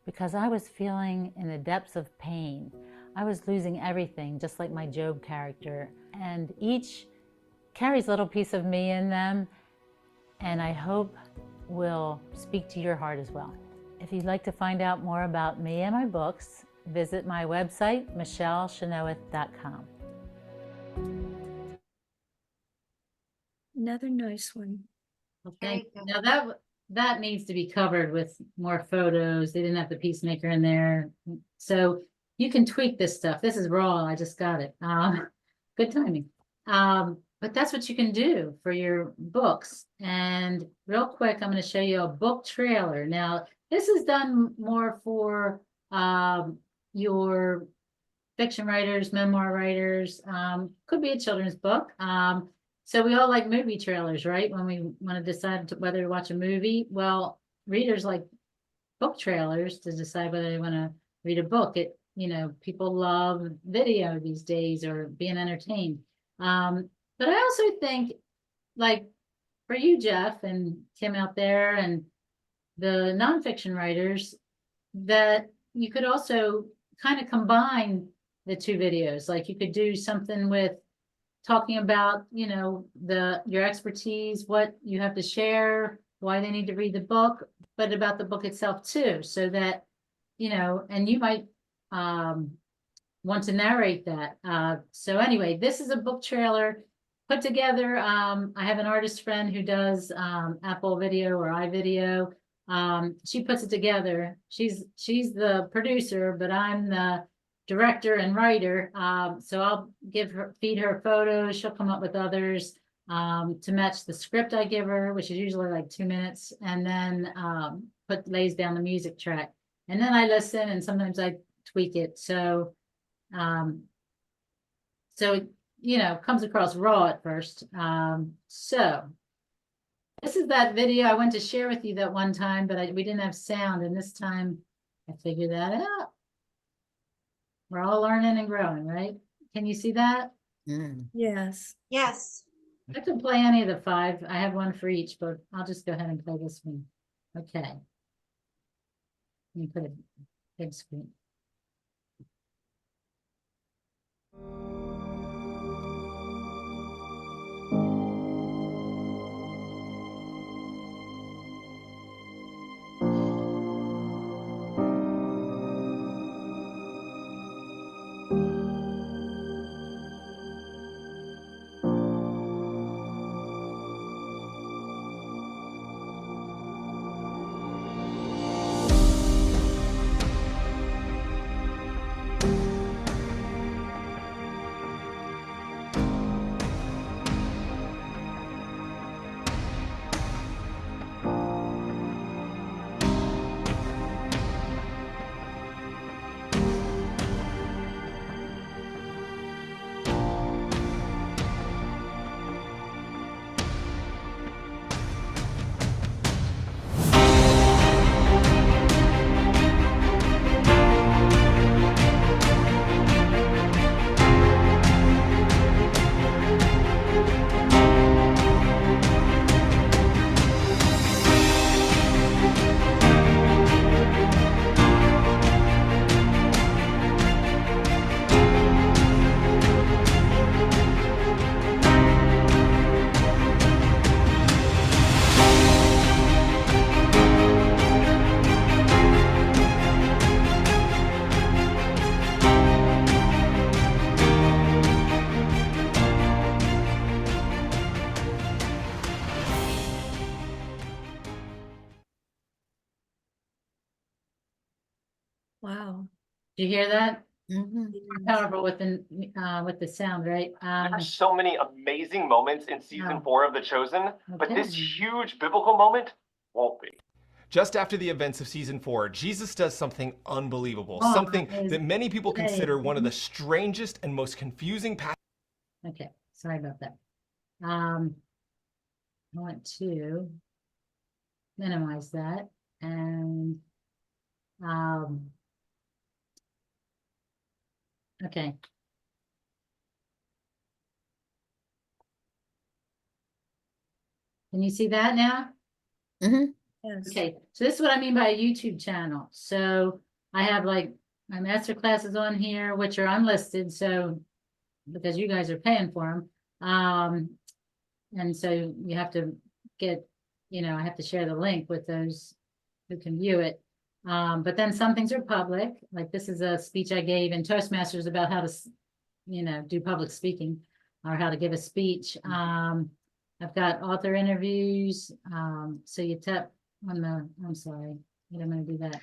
because I was feeling in the depths of pain. I was losing everything, just like my Job character, and each carries a little piece of me in them, and I hope will speak to your heart as well. If you'd like to find out more about me and my books, visit my website, michellechenoweth.com. another nice one. Well, Very thank good. Now that needs to be covered with more photos. They didn't have the peacemaker in there. So you can tweak this stuff. This is raw. I just got it. Good timing. But that's what you can do for your books. And real quick, I'm going to show you a book trailer. Now, this is done more for your fiction writers, memoir writers, could be a children's book. So we all like movie trailers, right? When we want to decide whether to watch a movie. Well, readers like book trailers to decide whether they want to read a book. People love video these days or being entertained. But I also think, like for you, Jeff, and Kim out there, and the nonfiction writers, that you could also kind of combine the two videos. Like you could do something with talking about, you know, your expertise, what you have to share, why they need to read the book, but about the book itself too, so that, you know, and you might want to narrate that. So anyway, this is a book trailer put together. I have an artist friend who does Apple Video or iVideo. She puts it together. She's the producer, but I'm the director and writer. So I'll feed her photos. She'll come up with others to match the script I give her, which is usually like 2 minutes, and then lays down the music track. And then I listen, and sometimes I tweak it. So you know, comes across raw at first. So this is that video I went to share with you that one time, but we didn't have sound, and this time I figured that out. We're all learning and growing, right? Can you see that? Yes. Yes. I could play any of the 5. I have one for each, but I'll just go ahead and play this one. Okay. Let me put a big screen. Wow. Do you hear that? Mhm. Powerful with the sound, right? There are so many amazing moments in season Yeah. 4 of The Chosen, but this Okay. huge biblical moment won't be. Just after the events of season 4, Jesus does something unbelievable, Oh, something that is that many people great. consider one of the strangest and most confusing passages. Okay, sorry about that. I want to minimize that and okay. Can you see that now? Yes. Okay, so this is what I mean by a YouTube channel. So I have like my master classes on here, which are unlisted, so because you guys are paying for them. And so you have to get, you know, I have to share the link with those who can view it. But then some things are public, like this is a speech I gave in Toastmasters about how to, you know, do public speaking or how to give a speech. I've got author interviews. So you tap on I'm sorry, I didn't want to do that.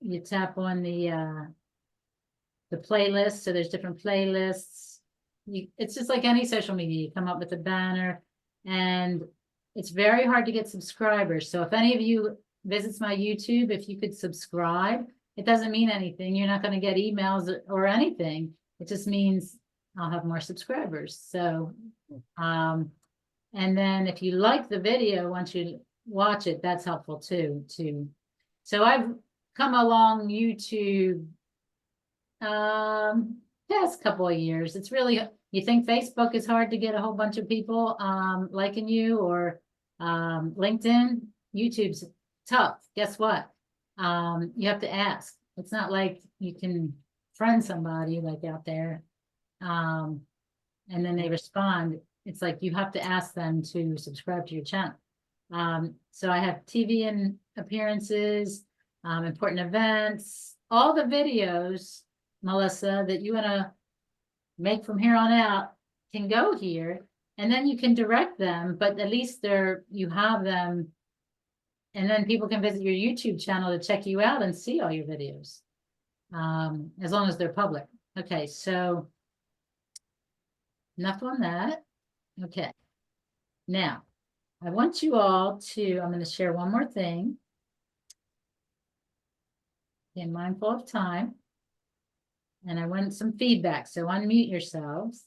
You tap on the playlist. So there's different playlists. It's just like any social media. You come up with a banner, and it's very hard to get subscribers. So if any of you visits my YouTube, if you could subscribe, it doesn't mean anything. You're not going to get emails or anything. It just means I'll have more subscribers. So, and then if you like the video, once you watch it, that's helpful too. So I've come along YouTube past couple of years. It's really, you think Facebook is hard to get a whole bunch of people liking you, or LinkedIn? YouTube's tough. Guess what? you have to ask. It's not like you can friend somebody like out there, and then they respond. It's like you have to ask them to subscribe to your channel. So I have TV and appearances, important events, all the videos, Melissa, that you want to make from here on out can go here, and then you can direct them, but at least you have them, and then people can visit your YouTube channel to check you out and see all your videos, as long as they're public. Okay, so enough on that. Okay, now I want you all to, I'm going to share one more thing. Being mindful of time. And I want some feedback, so unmute yourselves.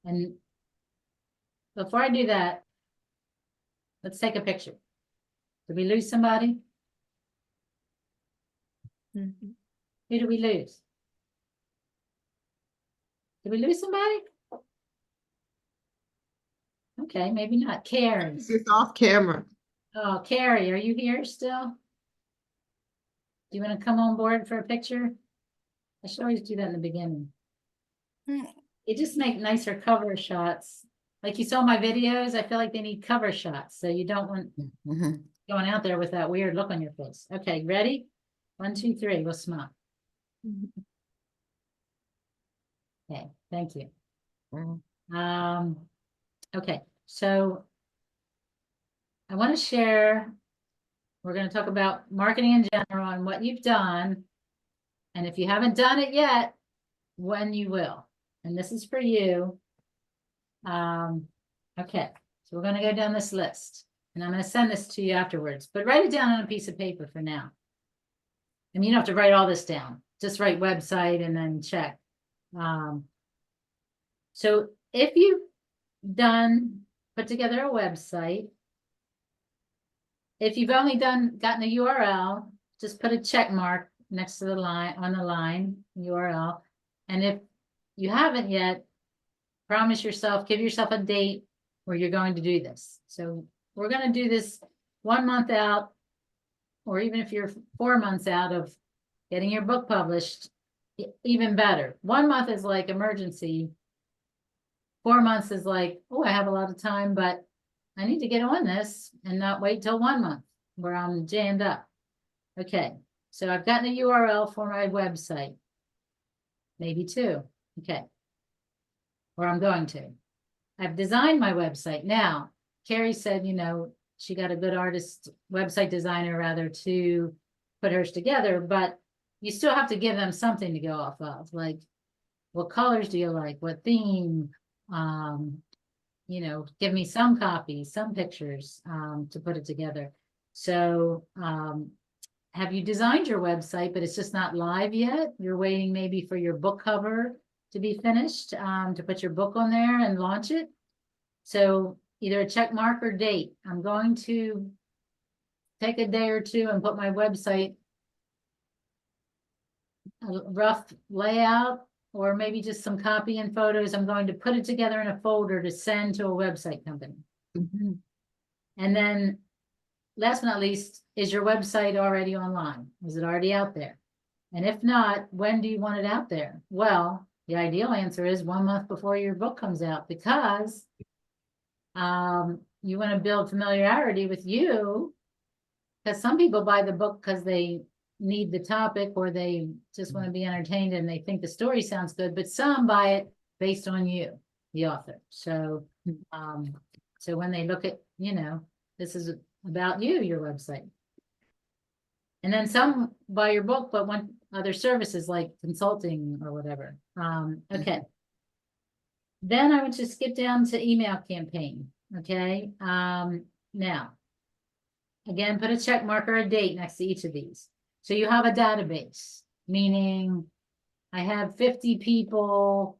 And before I do that, let's take a picture. Did we lose somebody? Who did we lose? Did we lose somebody? Okay, maybe not. Carrie. It's off camera. Oh, Carrie, are you here still? Do you want to come on board for a picture? I should always do that in the beginning. It just make nicer cover shots. Like you saw my videos, I feel like they need cover shots. So you don't want going out there with that weird look on your face. Okay, ready? 1, 2, 3, we'll smile. Okay, thank you. Okay, so I want to share, we're going to talk about marketing in general and what you've done. And if you haven't done it yet, when you will. And this is for you. Okay, so we're going to go down this list. And I'm going to send this to you afterwards. But write it down on a piece of paper for now. I mean, you don't have to write all this down. Just write website and then check. So if you've put together a website, if you've only gotten a URL, just put a check mark next to the line, on the line URL. And if you haven't yet, promise yourself, give yourself a date where you're going to do this. So we're going to do this 1 month out, or even if you're 4 months out of getting your book published, even better. 1 month is like emergency. 4 months is like, oh, I have a lot of time, but I need to get on this and not wait till 1 month where I'm jammed up. Okay, so I've gotten a URL for my website. Maybe 2. Okay. Or I'm going to. I've designed my website. Now, Carrie said, you know, she got a good artist, website designer rather, to put hers together, but you still have to give them something to go off of. Like, what colors do you like? What theme? You know, give me some copies, some pictures, to put it together. So, have you designed your website, but it's just not live yet? You're waiting maybe for your book cover to be finished, to put your book on there and launch it. So either a check mark or date. I'm going to take a day or two and put my website, a rough layout, or maybe just some copy and photos. I'm going to put it together in a folder to send to a website company. And then last but not least, is your website already online? Is it already out there? And if not, when do you want it out there? Well, the ideal answer is 1 month before your book comes out, because you want to build familiarity with you, because some people buy the book because they need the topic, or they just want to be entertained and they think the story sounds good, but some buy it based on you, the author. So so when they look at, you know, this is about you, your website. And then some buy your book but want other services like consulting or whatever. Okay, then I want to skip down to email campaign. Okay, now again, put a check mark or a date next to each of these. So you have a database, meaning I have 50 people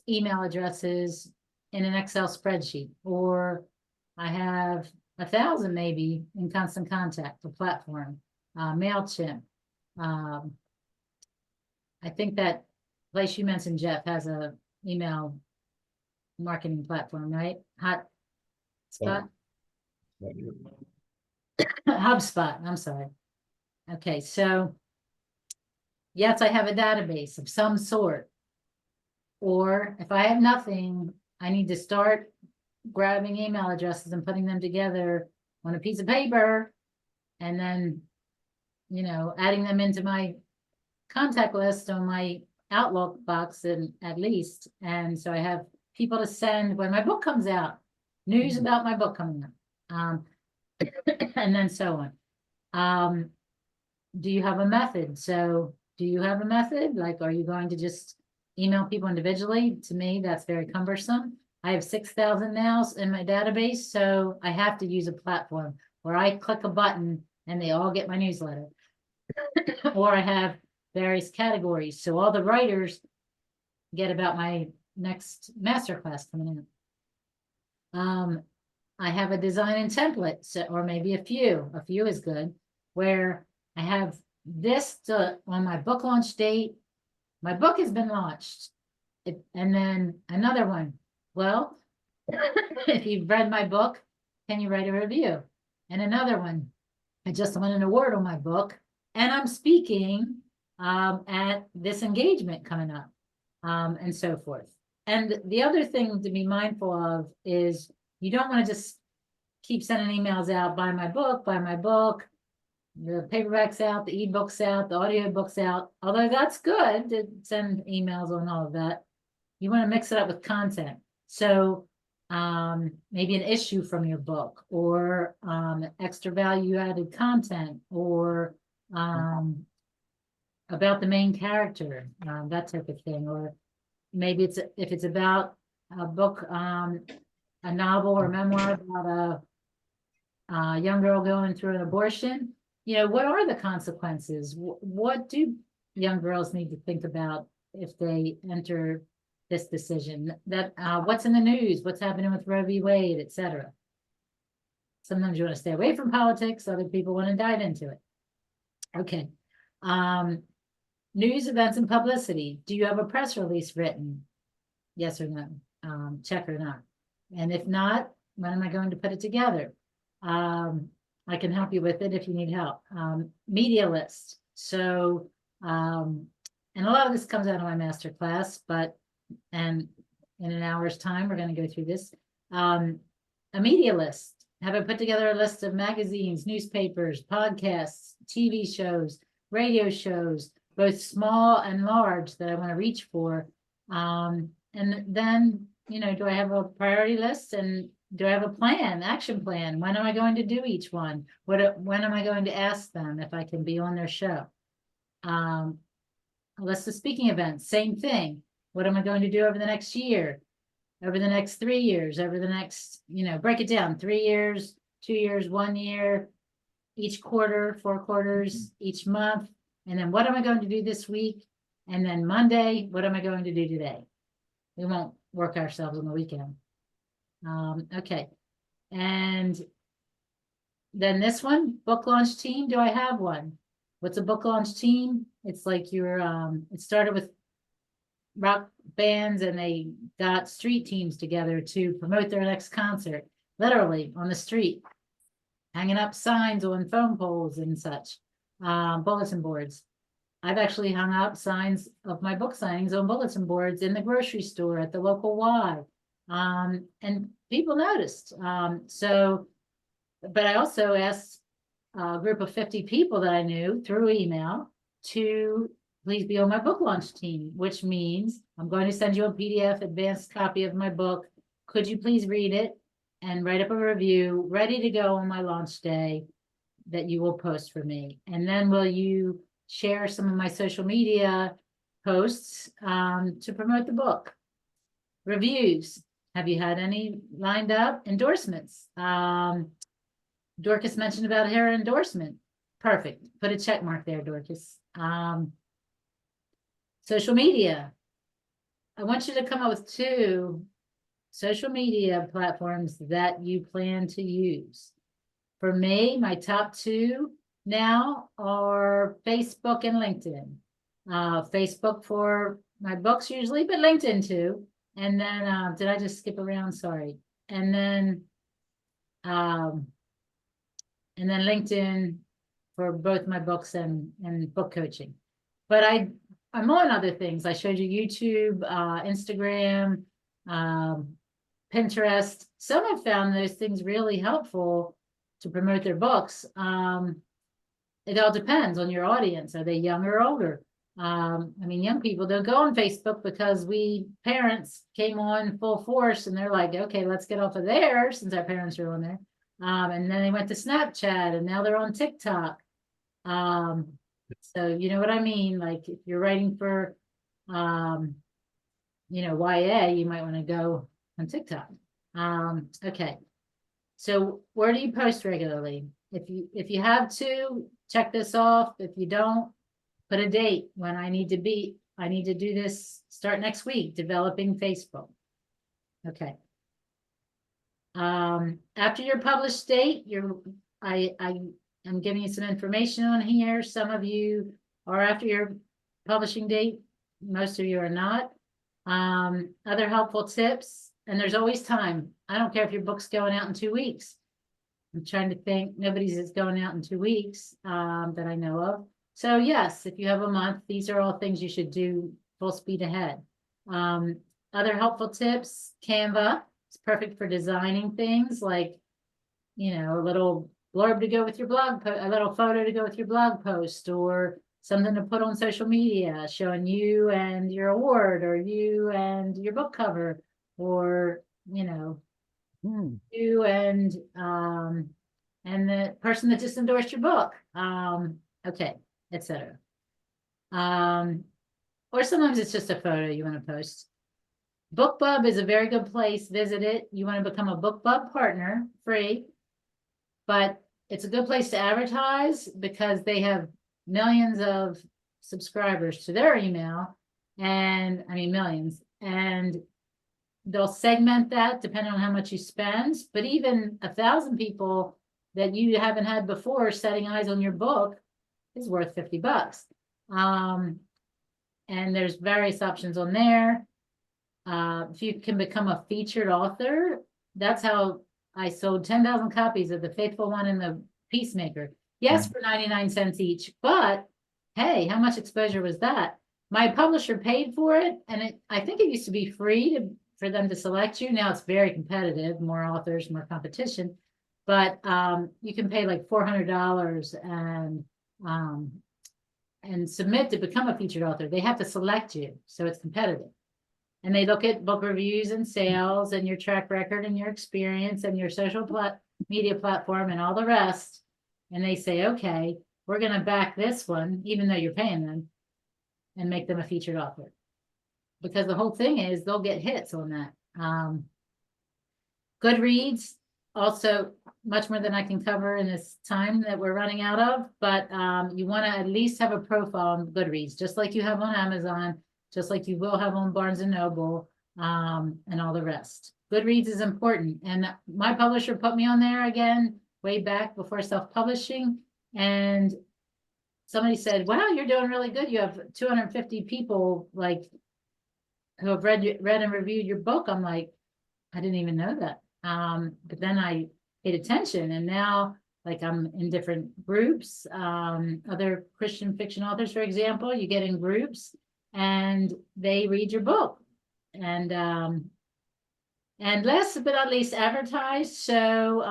email addresses in an Excel spreadsheet, or I have 1,000 maybe in Constant Contact, the platform, MailChimp. I think that place you mentioned, Jeff, has a email marketing platform, right? Hotspot. HubSpot, I'm sorry. Okay, so yes, I have a database of some sort. Or if I have nothing, I need to start grabbing email addresses and putting them together on a piece of paper and then, adding them into my contact list on my Outlook box and at least. And so I have people to send when my book comes out, news about my book coming out, and then so on. Do you have a method? So do you have a method? Like, are you going to just email people individually? To me, that's very cumbersome. I have 6,000 now in my database, so I have to use a platform where I click a button and they all get my newsletter. Or I have various categories, so all the writers get about my next masterclass coming in. I have a design and template, so, or maybe a few is good, where I have this on my book launch date. My book has been launched. And then another one. Well, if you've read my book, can you write a review? And another one. I just won an award on my book, and I'm speaking at this engagement coming up, and so forth. And the other thing to be mindful of is you don't want to just keep sending emails out, buy my book, the paperback's out, the ebook's out, the audiobook's out. Although that's good to send emails on all of that. You want to mix it up with content. So maybe an issue from your book, or extra value added content, or about the main character, that type of thing. Or maybe if it's about a book, a novel or memoir about a young girl going through an abortion, what are the consequences? What do young girls need to think about if they enter this decision? That what's in the news, what's happening with Roe v. Wade, etc. Sometimes you want to stay away from politics, other people want to dive into it. Okay. News, events, and publicity. Do you have a press release written? Yes or no? Check or not. And if not, when am I going to put it together? I can help you with it if you need help. Media list. So, and a lot of this comes out of my master class, and in an hour's time, we're going to go through this. A media list. Have I put together a list of magazines, newspapers, podcasts, TV shows, radio shows, both small and large, that I want to reach for? And then, do I have a priority list, and do I have a plan, action plan? When am I going to do each one? When am I going to ask them if I can be on their show? A list of speaking events, same thing. What am I going to do over the next year, over the next 3 years, over the next, break it down, 3 years, 2 years, 1 year, each quarter, 4 quarters, each month. And then what am I going to do this week? And then Monday, what am I going to do today? We won't work ourselves on the weekend. Okay. And then this one, book launch team. Do I have one? What's a book launch team? It's like it started with rock bands, and they got street teams together to promote their next concert, literally on the street, hanging up signs on phone poles and such, bulletin boards. I've actually hung up signs of my book signings on bulletin boards in the grocery store, at the local Y. And people noticed. But I also asked a group of 50 people that I knew through email to please be on my book launch team, which means I'm going to send you a PDF advanced copy of my book. Could you please read it and write up a review ready to go on my launch day that you will post for me? And then will you share some of my social media posts to promote the book? Reviews. Have you had any lined up? Endorsements. Dorcas mentioned about her endorsement. Perfect. Put a check mark there, Dorcas. Social media. I want you to come up with 2 social media platforms that you plan to use. For me, my top 2 now are Facebook and LinkedIn. Facebook for my books usually, but LinkedIn too. And then, did I just skip around? Sorry. And then and then LinkedIn for both my books and book coaching. But I'm on other things. I showed you YouTube, Instagram, Pinterest. Some have found those things really helpful to promote their books. It all depends on your audience. Are they young or older? I mean, young people don't go on Facebook because we parents came on full force and they're like, okay, let's get off of there since our parents are on there. And then they went to Snapchat and now they're on TikTok. So you know what I mean? Like if you're writing for, YA, you might want to go on TikTok. Okay. So where do you post regularly? If you have to, check this off. If you don't, put a date when I need to do this, start next week, developing Facebook. Okay. After your published date, I'm giving you some information on here. Some of you are after your publishing date. Most of you are not. Other helpful tips, and there's always time. I don't care if your book's going out in 2 weeks. I'm trying to think. Nobody's is going out in 2 weeks that I know of. So yes, if you have a month, these are all things you should do full speed ahead. Other helpful tips, Canva. It's perfect for designing things like, a little blurb to go with your blog post, a little photo to go with your blog post, or something to put on social media showing you and your award, or you and your book cover, or, you and the person that just endorsed your book. Okay, etc. Or sometimes it's just a photo you want to post. BookBub is a very good place. Visit it. You want to become a BookBub partner, free, but it's a good place to advertise because they have millions of subscribers to their email, and I mean millions, and they'll segment that depending on how much you spend. But even 1,000 people that you haven't had before setting eyes on your book is worth $50. And there's various options on there. If you can become a featured author, that's how I sold 10,000 copies of The Faithful One and The Peacemaker. Yes, for 99 cents each, but hey, how much exposure was that? My publisher paid for it, and I think it used to be free for them to select you. Now it's very competitive, more authors, more competition, but you can pay like $400 and submit to become a featured author. They have to select you, so it's competitive. And they look at book reviews and sales and your track record and your experience and your social media platform and all the rest. And they say, okay, we're going to back this one, even though you're paying them, and make them a featured author. Because the whole thing is they'll get hits on that. Goodreads, also much more than I can cover in this time that we're running out of, but you want to at least have a profile on Goodreads, just like you have on Amazon, just like you will have on Barnes and Noble, and all the rest. Goodreads is important. And my publisher put me on there again, way back before self-publishing. And somebody said, wow, you're doing really good. You have 250 people who have read and reviewed your book. I'm like, I didn't even know that. But then I paid attention, and now I'm in different groups, other Christian fiction authors, for example, you get in groups and they read your book. And last but not least, advertise. So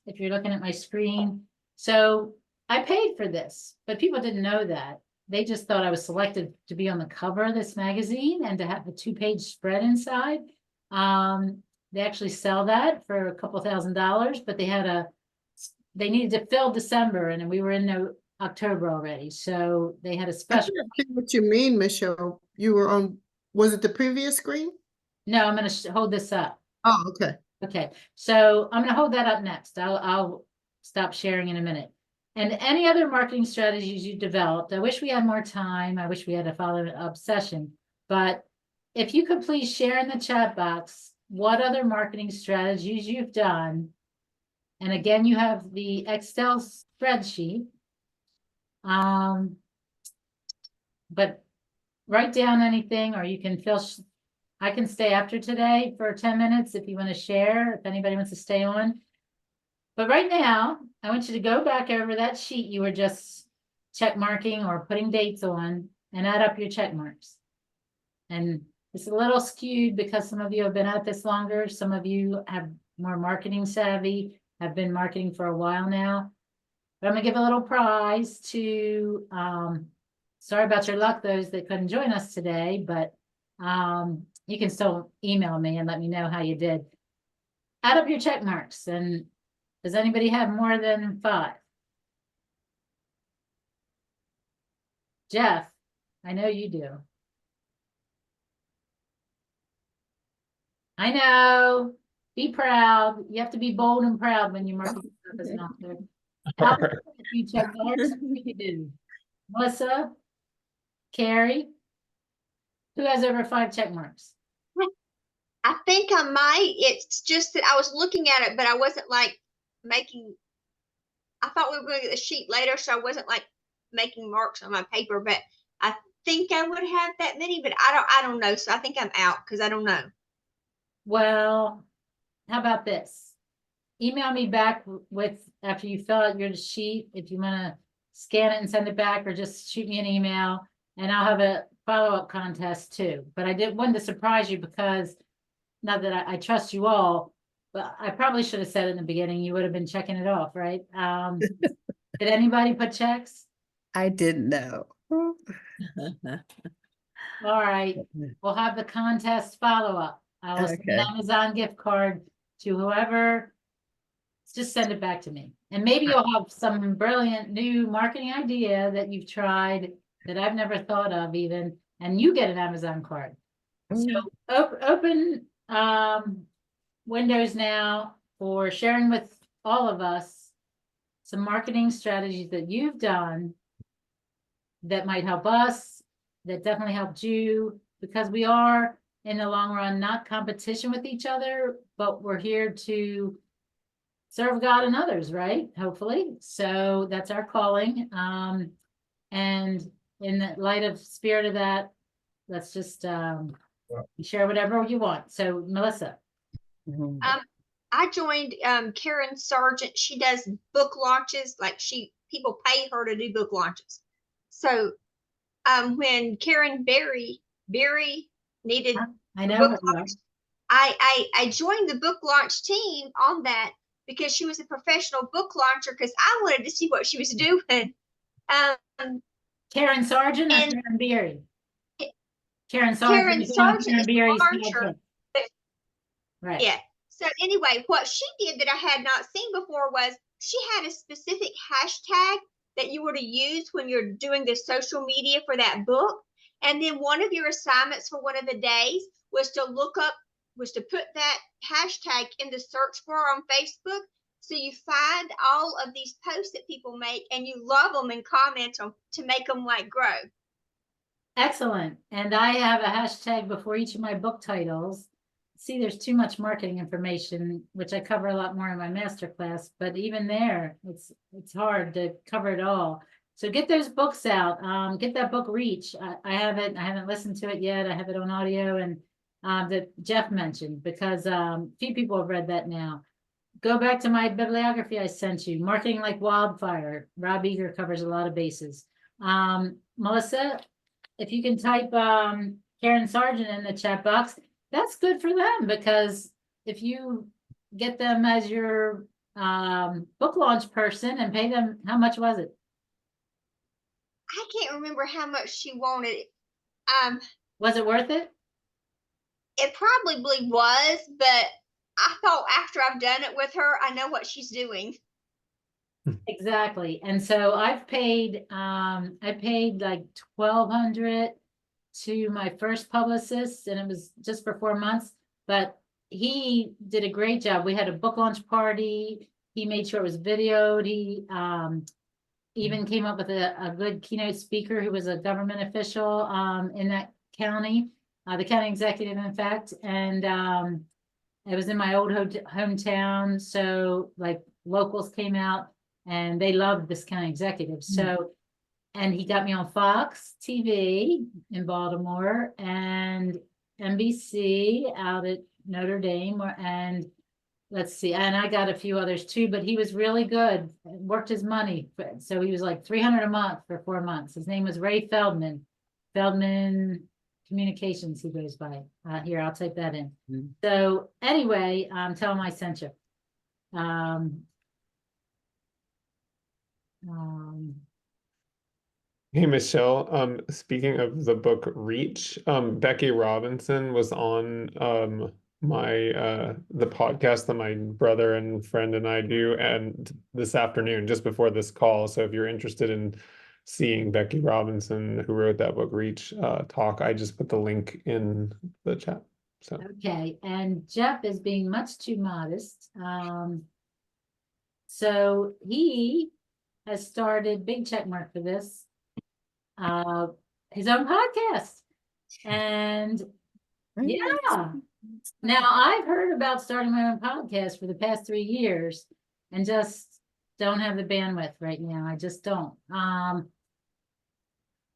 if you're looking at my screen, so I paid for this, but people didn't know that. They just thought I was selected to be on the cover of this magazine and to have a 2-page spread inside. They actually sell that for a couple $1,000s, but they needed to fill December, and we were in October already. So they had a special. I see what you mean, Michelle. You were on, was it the previous screen? No, I'm going to hold this up. Oh, okay. Okay. So I'm going to hold that up next. I'll stop sharing in a minute. And any other marketing strategies you developed, I wish we had more time. I wish we had a follow-up session, but if you could please share in the chat box what other marketing strategies you've done. And again, you have the Excel spreadsheet. But write down anything, or you can I can stay after today for 10 minutes if you want to share, if anybody wants to stay on. But right now, I want you to go back over that sheet you were just check marking or putting dates on and add up your check marks. And it's a little skewed because some of you have been at this longer. Some of you have more marketing savvy, have been marketing for a while now. But I'm gonna give a little prize to, sorry about your luck, those that couldn't join us today, but you can still email me and let me know how you did. Add up your check marks. And does anybody have more than 5? Jeff, I know you do. I know. Be proud. You have to be bold and proud when you're marketing stuff as an author. How many of you check marks? We could do. Melissa, Carrie, who has over 5 check marks? I think I might. It's just that I was looking at it, but I wasn't like making. I thought we were going to get the sheet later, so I wasn't like making marks on my paper. But I think I would have that many, but I don't know. So I think I'm out because I don't know. Well, how about this? Email me back with, after you fill out your sheet, if you want to scan it and send it back, or just shoot me an email, and I'll have a follow-up contest too. But I wanted to surprise you because, not that I trust you all, but I probably should have said it in the beginning. You would have been checking it off, right? Did anybody put checks? I didn't know. All right, we'll have the contest follow-up. I will send an Okay. Amazon gift card to whoever. Just send it back to me. And maybe you'll have some brilliant new marketing idea that you've tried that I've never thought of even, and you get an Amazon card. So open windows now for sharing with all of us some marketing strategies that you've done that might help us, that definitely helped you, because we are in the long run not competition with each other, but we're here to serve God and others, right? Hopefully. So that's our calling. And in the light of spirit of that, let's just share whatever you want. So Melissa. I joined Karen Sargent. She does book launches. Like people pay her to do book launches. So when Karen Berry needed I a know book her well. launch, I joined the book launch team on that because she was a professional book launcher, because I wanted to see what she was doing. Karen Sargent or and Karen Beery? Karen Karen Sargent is Sargent is the Beery's launcher. right. Yeah. So anyway, what she did that I had not seen before was she had a specific hashtag that you were to use when you're doing the social media for that book. And then one of your assignments for one of the days was to put that hashtag in the search bar on Facebook. So you find all of these posts that people make and you love them and comment them to make them like grow. Excellent. And I have a hashtag before each of my book titles. See, there's too much marketing information, which I cover a lot more in my masterclass, but even there, it's hard to cover it all. So get those books out, get that book reach. I haven't listened to it yet. I have it on audio, and that Jeff mentioned, because few people have read that now. Go back to my bibliography I sent you, Marketing Like Wildfire. Rob Eager covers a lot of bases. Melissa, if you can type Karen Sargent in the chat box, that's good for them, because if you get them as your book launch person and pay them, how much was it? I can't remember how much she wanted. Was it worth it? It probably was, but I thought after I've done it with her, I know what she's doing. Exactly. And so I paid like $1,200 to my first publicist, and it was just for 4 months, but he did a great job. We had a book launch party. He made sure it was videoed. He even came up with a good keynote speaker who was a government official in that county, the county executive, in fact. And it was in my old hometown. So like locals came out and they loved this county executive. So, and he got me on Fox TV in Baltimore and NBC out at Notre Dame, and let's see, and I got a few others too, but he was really good, worked his money. So he was like 300 a month for 4 months. His name was Ray Feldman. Feldman Communications, he goes by. Here, I'll type that in. So anyway, tell him I sent you. Hey Michelle, speaking of the book Reach, Becky Robinson was on my the podcast that my brother and friend and I do, and this afternoon, just before this call. So if you're interested in seeing Becky Robinson, who wrote that book Reach, talk, I just put the link in the chat. So Okay, and Jeff is being much too modest. So he has started, big check mark for this, his own podcast. And yeah, now I've heard about starting my own podcast for the past 3 years and just don't have the bandwidth right now. I just don't.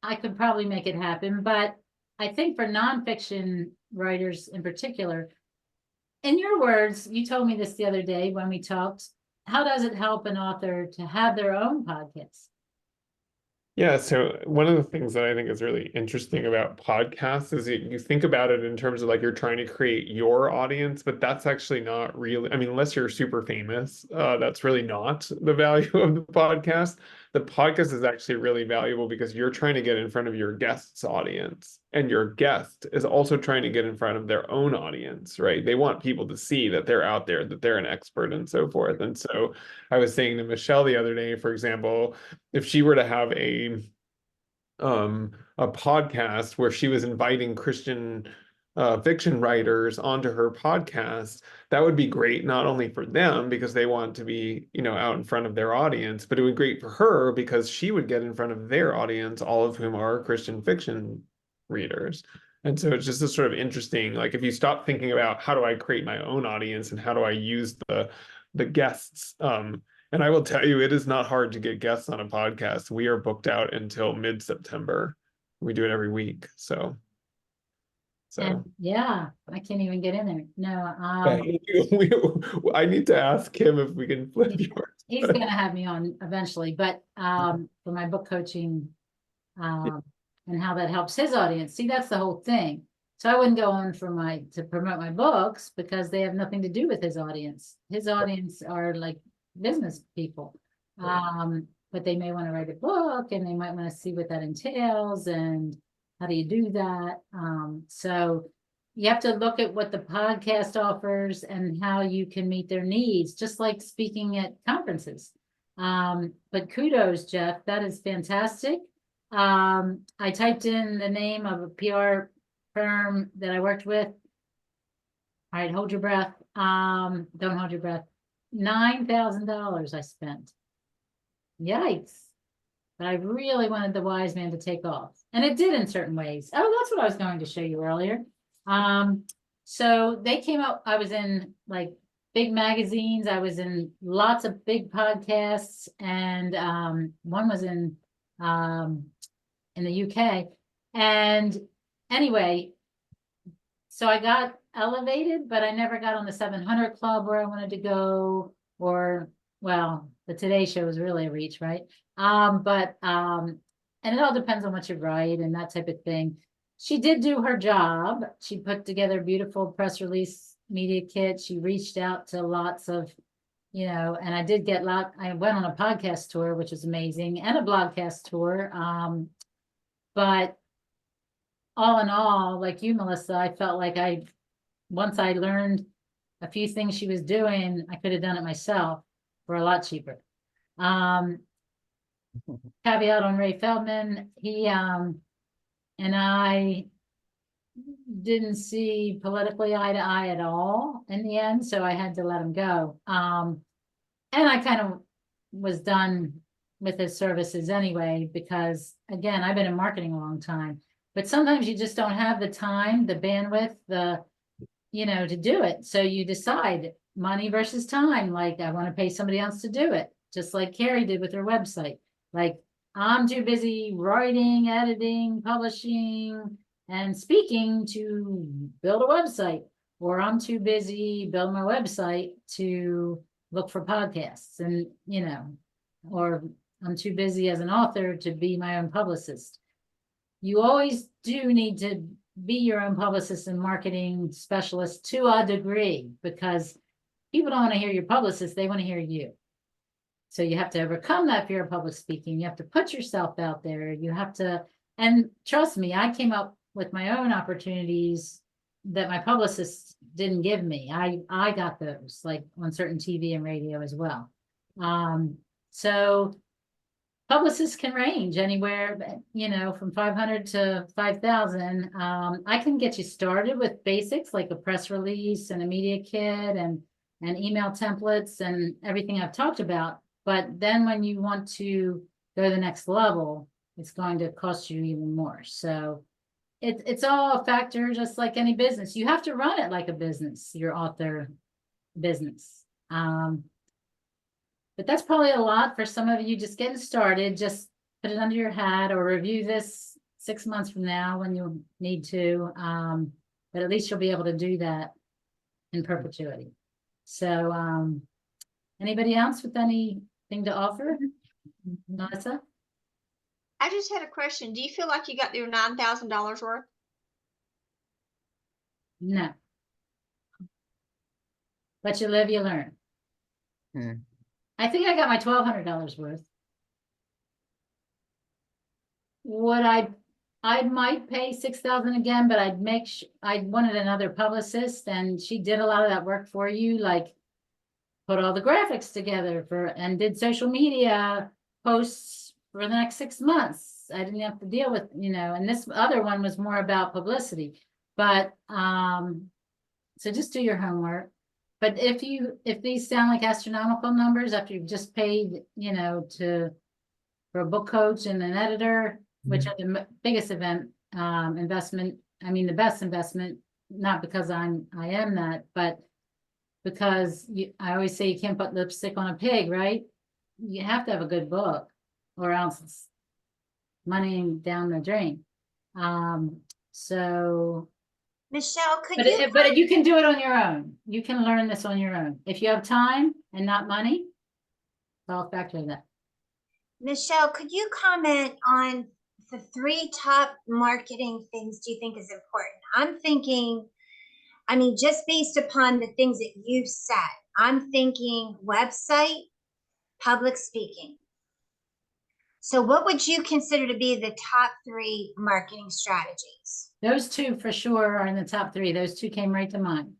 I could probably make it happen, but I think for nonfiction writers in particular, in your words, you told me this the other day when we talked, how does it help an author to have their own podcast? yeah, so one of the things that I think is really interesting about podcasts is you think about it in terms of like you're trying to create your audience, but that's actually not really, I mean, unless you're super famous, that's really not the value of the podcast. The podcast is actually really valuable because you're trying to get in front of your guest's audience, and your guest is also trying to get in front of their own audience, right? They want people to see that they're out there, that they're an expert and so forth. And so I was saying to Michelle the other day, for example, if she were to have a podcast where she was inviting Christian fiction writers onto her podcast, that would be great, not only for them because they want to be, you know, out in front of their audience, but it would be great for her because she would get in front of their audience, all of whom are Christian fiction readers. And so it's just a sort of interesting, like if you stop thinking about how do I create my own audience and how do I use the guests, and I will tell you, it is not hard to get guests on a podcast. We are booked out until mid-September. We do it every week. So And yeah, I can't even get in there. No, I need to ask him if we can flip yours. he's gonna have me on eventually, but for my book coaching, and how that helps his audience. See, that's the whole thing. So I wouldn't go on to promote my books because they have nothing to do with his audience. His audience are like business people. But they may want to write a book and they might want to see what that entails and how do you do that. So you have to look at what the podcast offers and how you can meet their needs, just like speaking at conferences. But kudos, Jeff, that is fantastic. I typed in the name of a PR firm that I worked with. All right, hold your breath. Don't hold your breath. $9,000 I spent. Yikes. But I really wanted the wise man to take off. And it did in certain ways. Oh, that's what I was going to show you earlier. So they came out, I was in like big magazines. I was in lots of big podcasts, and one was in the UK. And anyway, so I got elevated, but I never got on the 700 Club where I wanted to go, or, well, the Today Show was really a reach, right? And it all depends on what you write and that type of thing. She did do her job. She put together a beautiful press release media kit. She reached out to lots of, you know, and I went on a podcast tour, which was amazing, and a blogcast tour. But all in all, like you, Melissa, I felt like once I learned a few things she was doing, I could have done it myself for a lot cheaper. Caveat on Ray Feldman, he and I didn't see politically eye to eye at all in the end, so I had to let him go. And I kind of was done with his services anyway, because again, I've been in marketing a long time, but sometimes you just don't have the time, the bandwidth, to do it. So you decide money versus time. Like, I want to pay somebody else to do it, just like Carrie did with her website. Like, I'm too busy writing, editing, publishing, and speaking to build a website. or I'm too busy building my website to look for podcasts, and, or I'm too busy as an author to be my own publicist. You always do need to be your own publicist and marketing specialist to a degree, because people don't want to hear your publicist, they want to hear you. So you have to overcome that fear of public speaking. You have to put yourself out there. You have to, and trust me, I came up with my own opportunities that my publicist didn't give me. I got those, like on certain TV and radio as well. So publicists can range anywhere, from 500 to 5,000. I can get you started with basics like a press release and a media kit and email templates and everything I've talked about. But then when you want to go to the next level, it's going to cost you even more. So it's all a factor, just like any business. You have to run it like a business, your author business. But that's probably a lot for some of you just getting started. Just put it under your hat or review this 6 months from now when you need to. But at least you'll be able to do that in perpetuity. So anybody else with anything to offer? Melissa? I just had a question. Do you feel like you got your $9,000 worth? No. But you live, you learn. I think I got my $1,200 worth. Would I might pay $6,000 again, but I wanted another publicist, and she did a lot of that work for you, like put all the graphics together and did social media posts for the next 6 months. I didn't have to deal with, and this other one was more about publicity. But so just do your homework. But if these sound like astronomical numbers after you've just paid, for a book coach and an editor, which are the biggest investment, I mean, the best investment, not because I am that, but because I always say you can't put lipstick on a pig, right? You have to have a good book, or else it's money down the drain. So Michelle, but you can do it on your own. You can learn this on your own. If you have time and not money, I'll factor that. Michelle, could you comment on the 3 top marketing things do you think is important? I'm thinking, just based upon the things that you said, I'm thinking website, public speaking. So what would you consider to be the top 3 marketing strategies? Those 2 for sure are in the top 3. Those 2 came right to mind.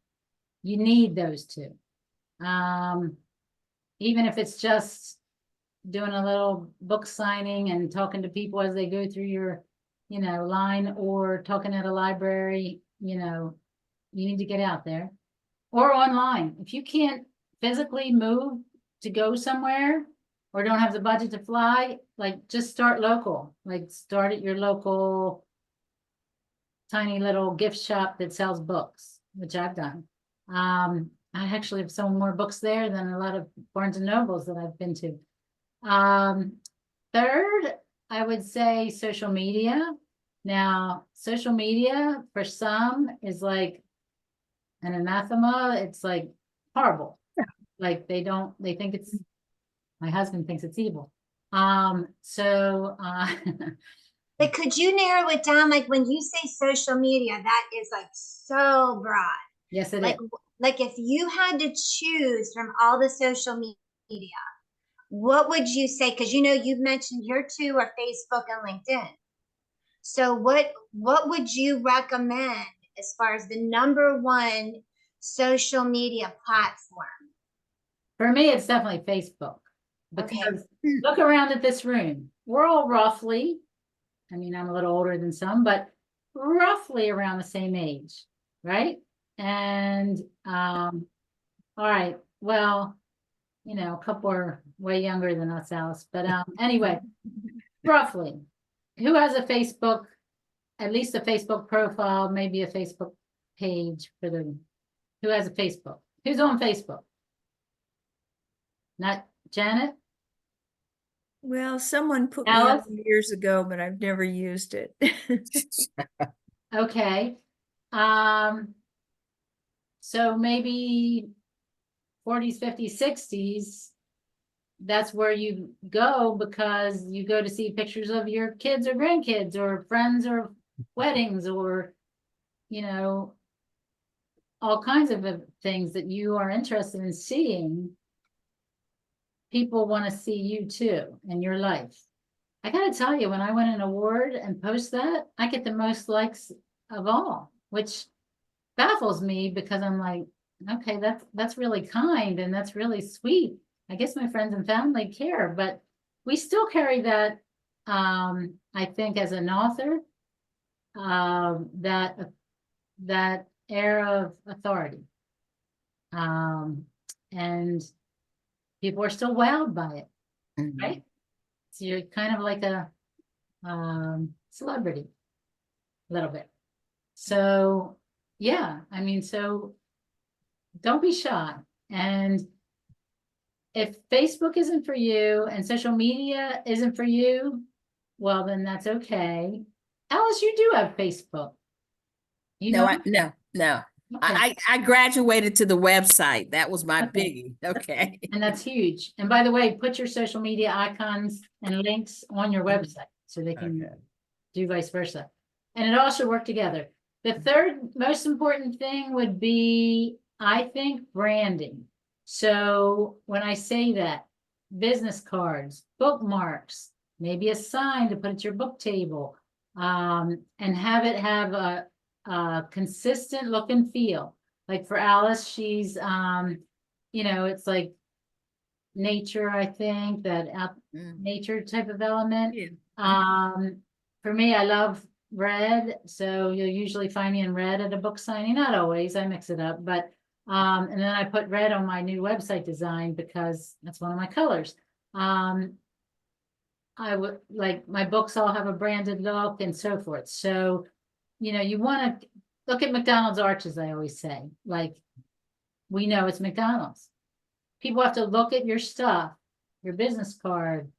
You need those 2. Even if it's just doing a little book signing and talking to people as they go through your, line, or talking at a library, you need to get out there, or online. If you can't physically move to go somewhere or don't have the budget to fly, like just start local, like start at your local tiny little gift shop that sells books, which I've done. I actually have sold more books there than a lot of Barnes and Nobles that I've been to. Third, I would say social media. Now, social media for some is like an anathema. It's like horrible. Like they think it's, my husband thinks it's evil. But could you narrow it down? Like when you say social media, that is like so broad. Yes, it is. Like if you had to choose from all the social media, what would you say? Because you've mentioned your 2 are Facebook and LinkedIn. So what would you recommend as far as the #1 social media platform? For me, it's definitely Facebook, because look around at this room. We're all roughly, I'm a little older than some, but roughly around the same age, right? And all right, well, a couple are way younger than us, Alice. But anyway, roughly, who has a Facebook, at least a Facebook profile, maybe a Facebook page for them? Who has a Facebook? Who's on Facebook? Not Janet? Well, someone put me Alice? on years ago, but I've never used it. Okay. So maybe 40s, 50s, 60s, that's where you go because you go to see pictures of your kids or grandkids or friends or weddings or, you know, all kinds of things that you are interested in seeing. People want to see you too in your life. I gotta tell you, when I win an award and post that, I get the most likes of all, which baffles me because I'm like, okay, that's really kind and that's really sweet. I guess my friends and family care, but we still carry that, I think as an author, that air of authority. And people are still wowed by it, right? So you're kind of like a celebrity, a little bit. So yeah, I mean, so don't be shy. And if Facebook isn't for you and social media isn't for you, well, then that's okay. Alice, you do have Facebook. You No, know? no. Okay. I graduated to the website. That was my Okay. biggie. Okay. And that's huge. And by the way, put your social media icons and links on your website so they can do vice versa. And it all should work together. The third most important thing would be, I think, branding. So when I say that, business cards, bookmarks, maybe a sign to put at your book table, and have it have a consistent look and feel. Like for Alice, she's, you know, it's like nature, I think, that nature type of element. Yeah. For me, I love red, so you'll usually find me in red at a book signing. Not always, I mix it up, but and then I put red on my new website design because that's one of my colors. I would like my books all have a branded look and so forth. So, you know, you want to look at McDonald's arches, I always say. Like, we know it's McDonald's. People have to look at your stuff, your business card.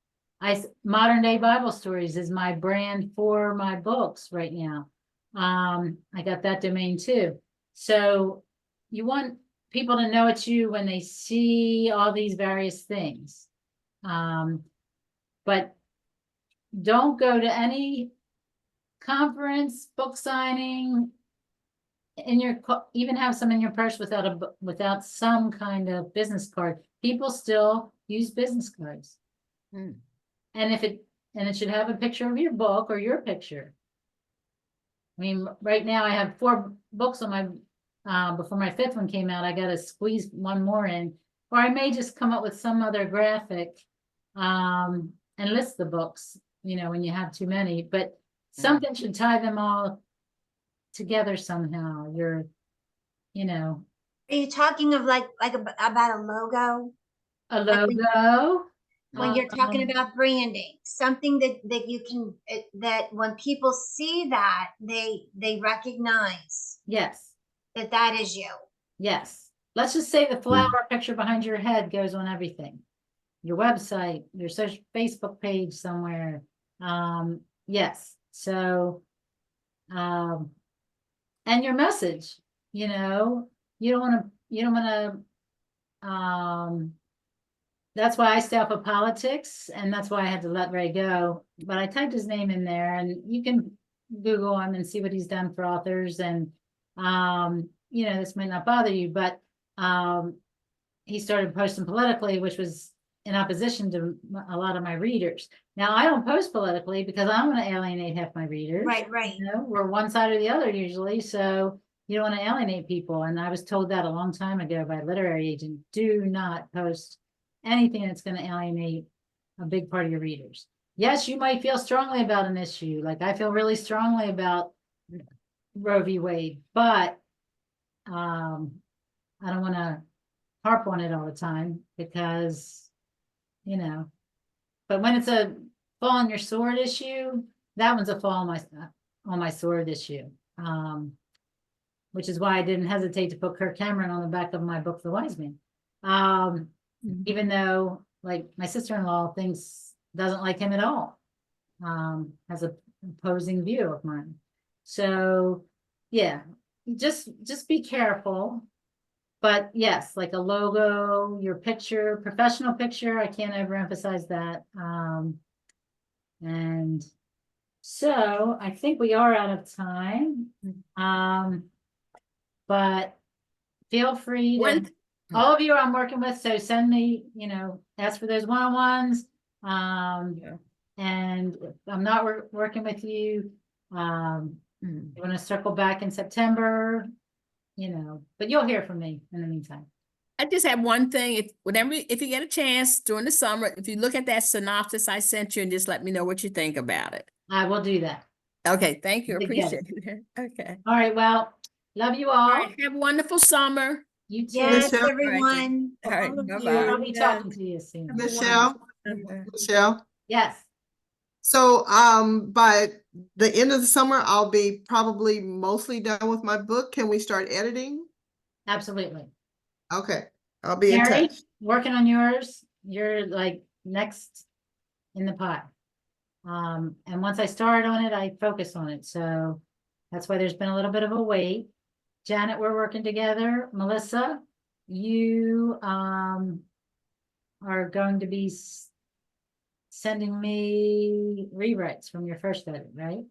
Modern Day Bible Stories is my brand for my books right now. I got that domain too. So you want people to know it's you when they see all these various things. But don't go to any conference, book signing, in your even have some in your purse without some kind of business card. People still use business cards. And it should have a picture of your book or your picture. I mean, right now I have 4 books on my before my 5th one came out. I got to squeeze one more in, or I may just come up with some other graphic and list the books, you know, when you have too many, but something should tie them all together somehow. You know, Are you talking of like about a logo? a Like logo. when you're talking about branding, something that you can that when people see that they recognize Yes. that is you. Yes. Let's just say the flower picture behind your head goes on everything. Your website, your social Facebook page somewhere. Yes. So, and your message, you know, you don't want to, that's why I stay off of politics, and that's why I had to let Ray go. But I typed his name in there, and you can Google him and see what he's done for authors. And you know, this might not bother you, but he started posting politically, which was in opposition to a lot of my readers. Now, I don't post politically because I don't want to alienate half my readers. Right. You know, we're one side or the other usually, so you don't want to alienate people. And I was told that a long time ago by a literary agent: do not post anything that's going to alienate a big part of your readers. Yes, you might feel strongly about an issue. Like I feel really strongly about Roe v. Wade, but I don't want to harp on it all the time because, you know, but when it's a fall on your sword issue, that one's a fall on my sword issue. Which is why I didn't hesitate to put Kirk Cameron on the back of my book, The Wise Man. Even though, like, my sister-in-law doesn't like him at all, has a opposing view of mine. So yeah, just be careful. but yes, like a logo, your picture, professional picture, I can't overemphasize that. And so I think we are out of time. But feel free to, One- all of you I'm working with, so send me, ask for those one-on-ones. And if I'm not working with you, you want to circle back in September, but you'll hear from me in the meantime. I just have one thing. If you get a chance during the summer, if you look at that synopsis I sent you and just let me know what you think about it. I will do that. Okay, thank you. Together. Appreciate it. Okay. All right, well, love you all. All right, have a wonderful summer. You too. Yes, Michelle? everyone. All right, All of bye-bye. you. I'll be talking to you soon. Michelle, Michelle. Yes, So, by the end of the summer, I'll be probably mostly done with my book. Can we start editing? absolutely. Okay, I'll be in Mary, touch. working on yours. You're like next in the pot. And once I start on it, I focus on it. So that's why there's been a little bit of a wait. Janet, we're working together. Melissa, you are going to be sending me rewrites from your first edit, right?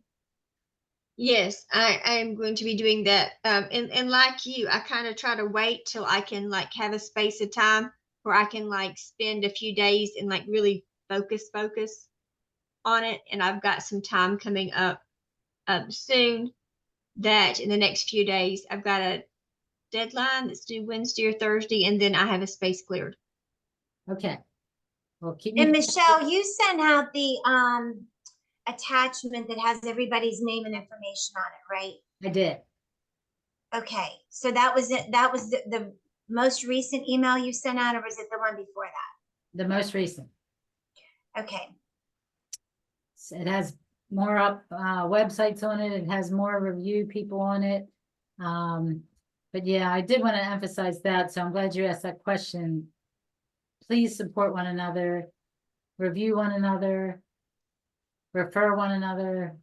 Yes, I am going to be doing that. And like you, I kind of try to wait till I can like have a space of time where I can like spend a few days and like really focus on it. And I've got some time coming up soon that in the next few days, I've got a deadline that's due Wednesday or Thursday, and then I have a space cleared. Okay. Well, keep And me. Michelle, you sent out the attachment that has everybody's name and information on it, right? I did. Okay, so that was it. That was the most recent email you sent out, or was it the one before that? The most recent. Okay. So it has more up websites on it. It has more review people on it. But yeah, I did want to emphasize that. So I'm glad you asked that question. Please support one another, review one another, refer one another.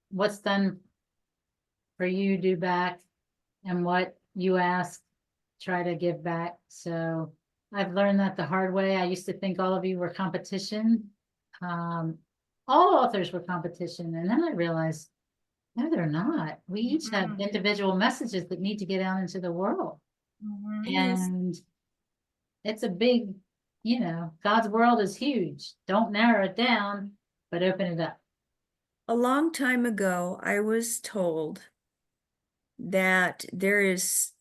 What's done for you, do back, and what you ask, try to give back. So I've learned that the hard way. I used to think all of you were competition. All authors were competition. And then I realized, no, they're not. We each have individual messages that need to get out into the world. And it's a big, God's world is huge. Don't narrow it down, but open it up. A long time ago, I was told that there is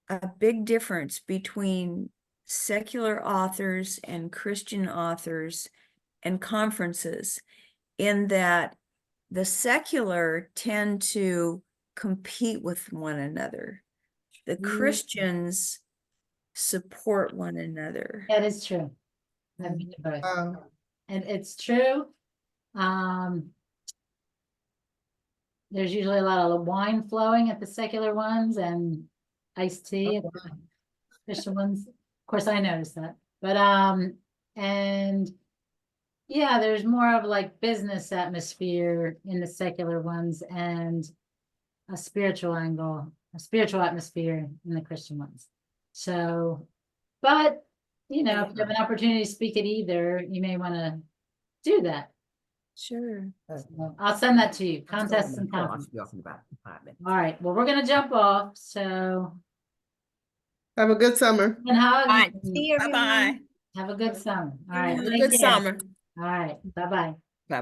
a big difference between secular authors and Christian authors and conferences, in that the secular tend to compete with one another. The Christians support one another. That is true. I've been to both. And it's true. There's usually a lot of wine flowing at the secular ones and iced tea at the Christian ones. Of course, I noticed that. But and yeah, there's more of like business atmosphere in the secular ones and a spiritual angle, a spiritual atmosphere in the Christian ones. So, but if you have an opportunity to speak at either, you may want to do that. Sure. So I'll send that to you. Contests and conferences. All right. Well, we're gonna jump off. So Have a good summer. and hug. Bye. See you, everyone. Bye-bye. Have a good summer. All right. Have a take good care. summer. All right. Bye-bye. Bye-bye.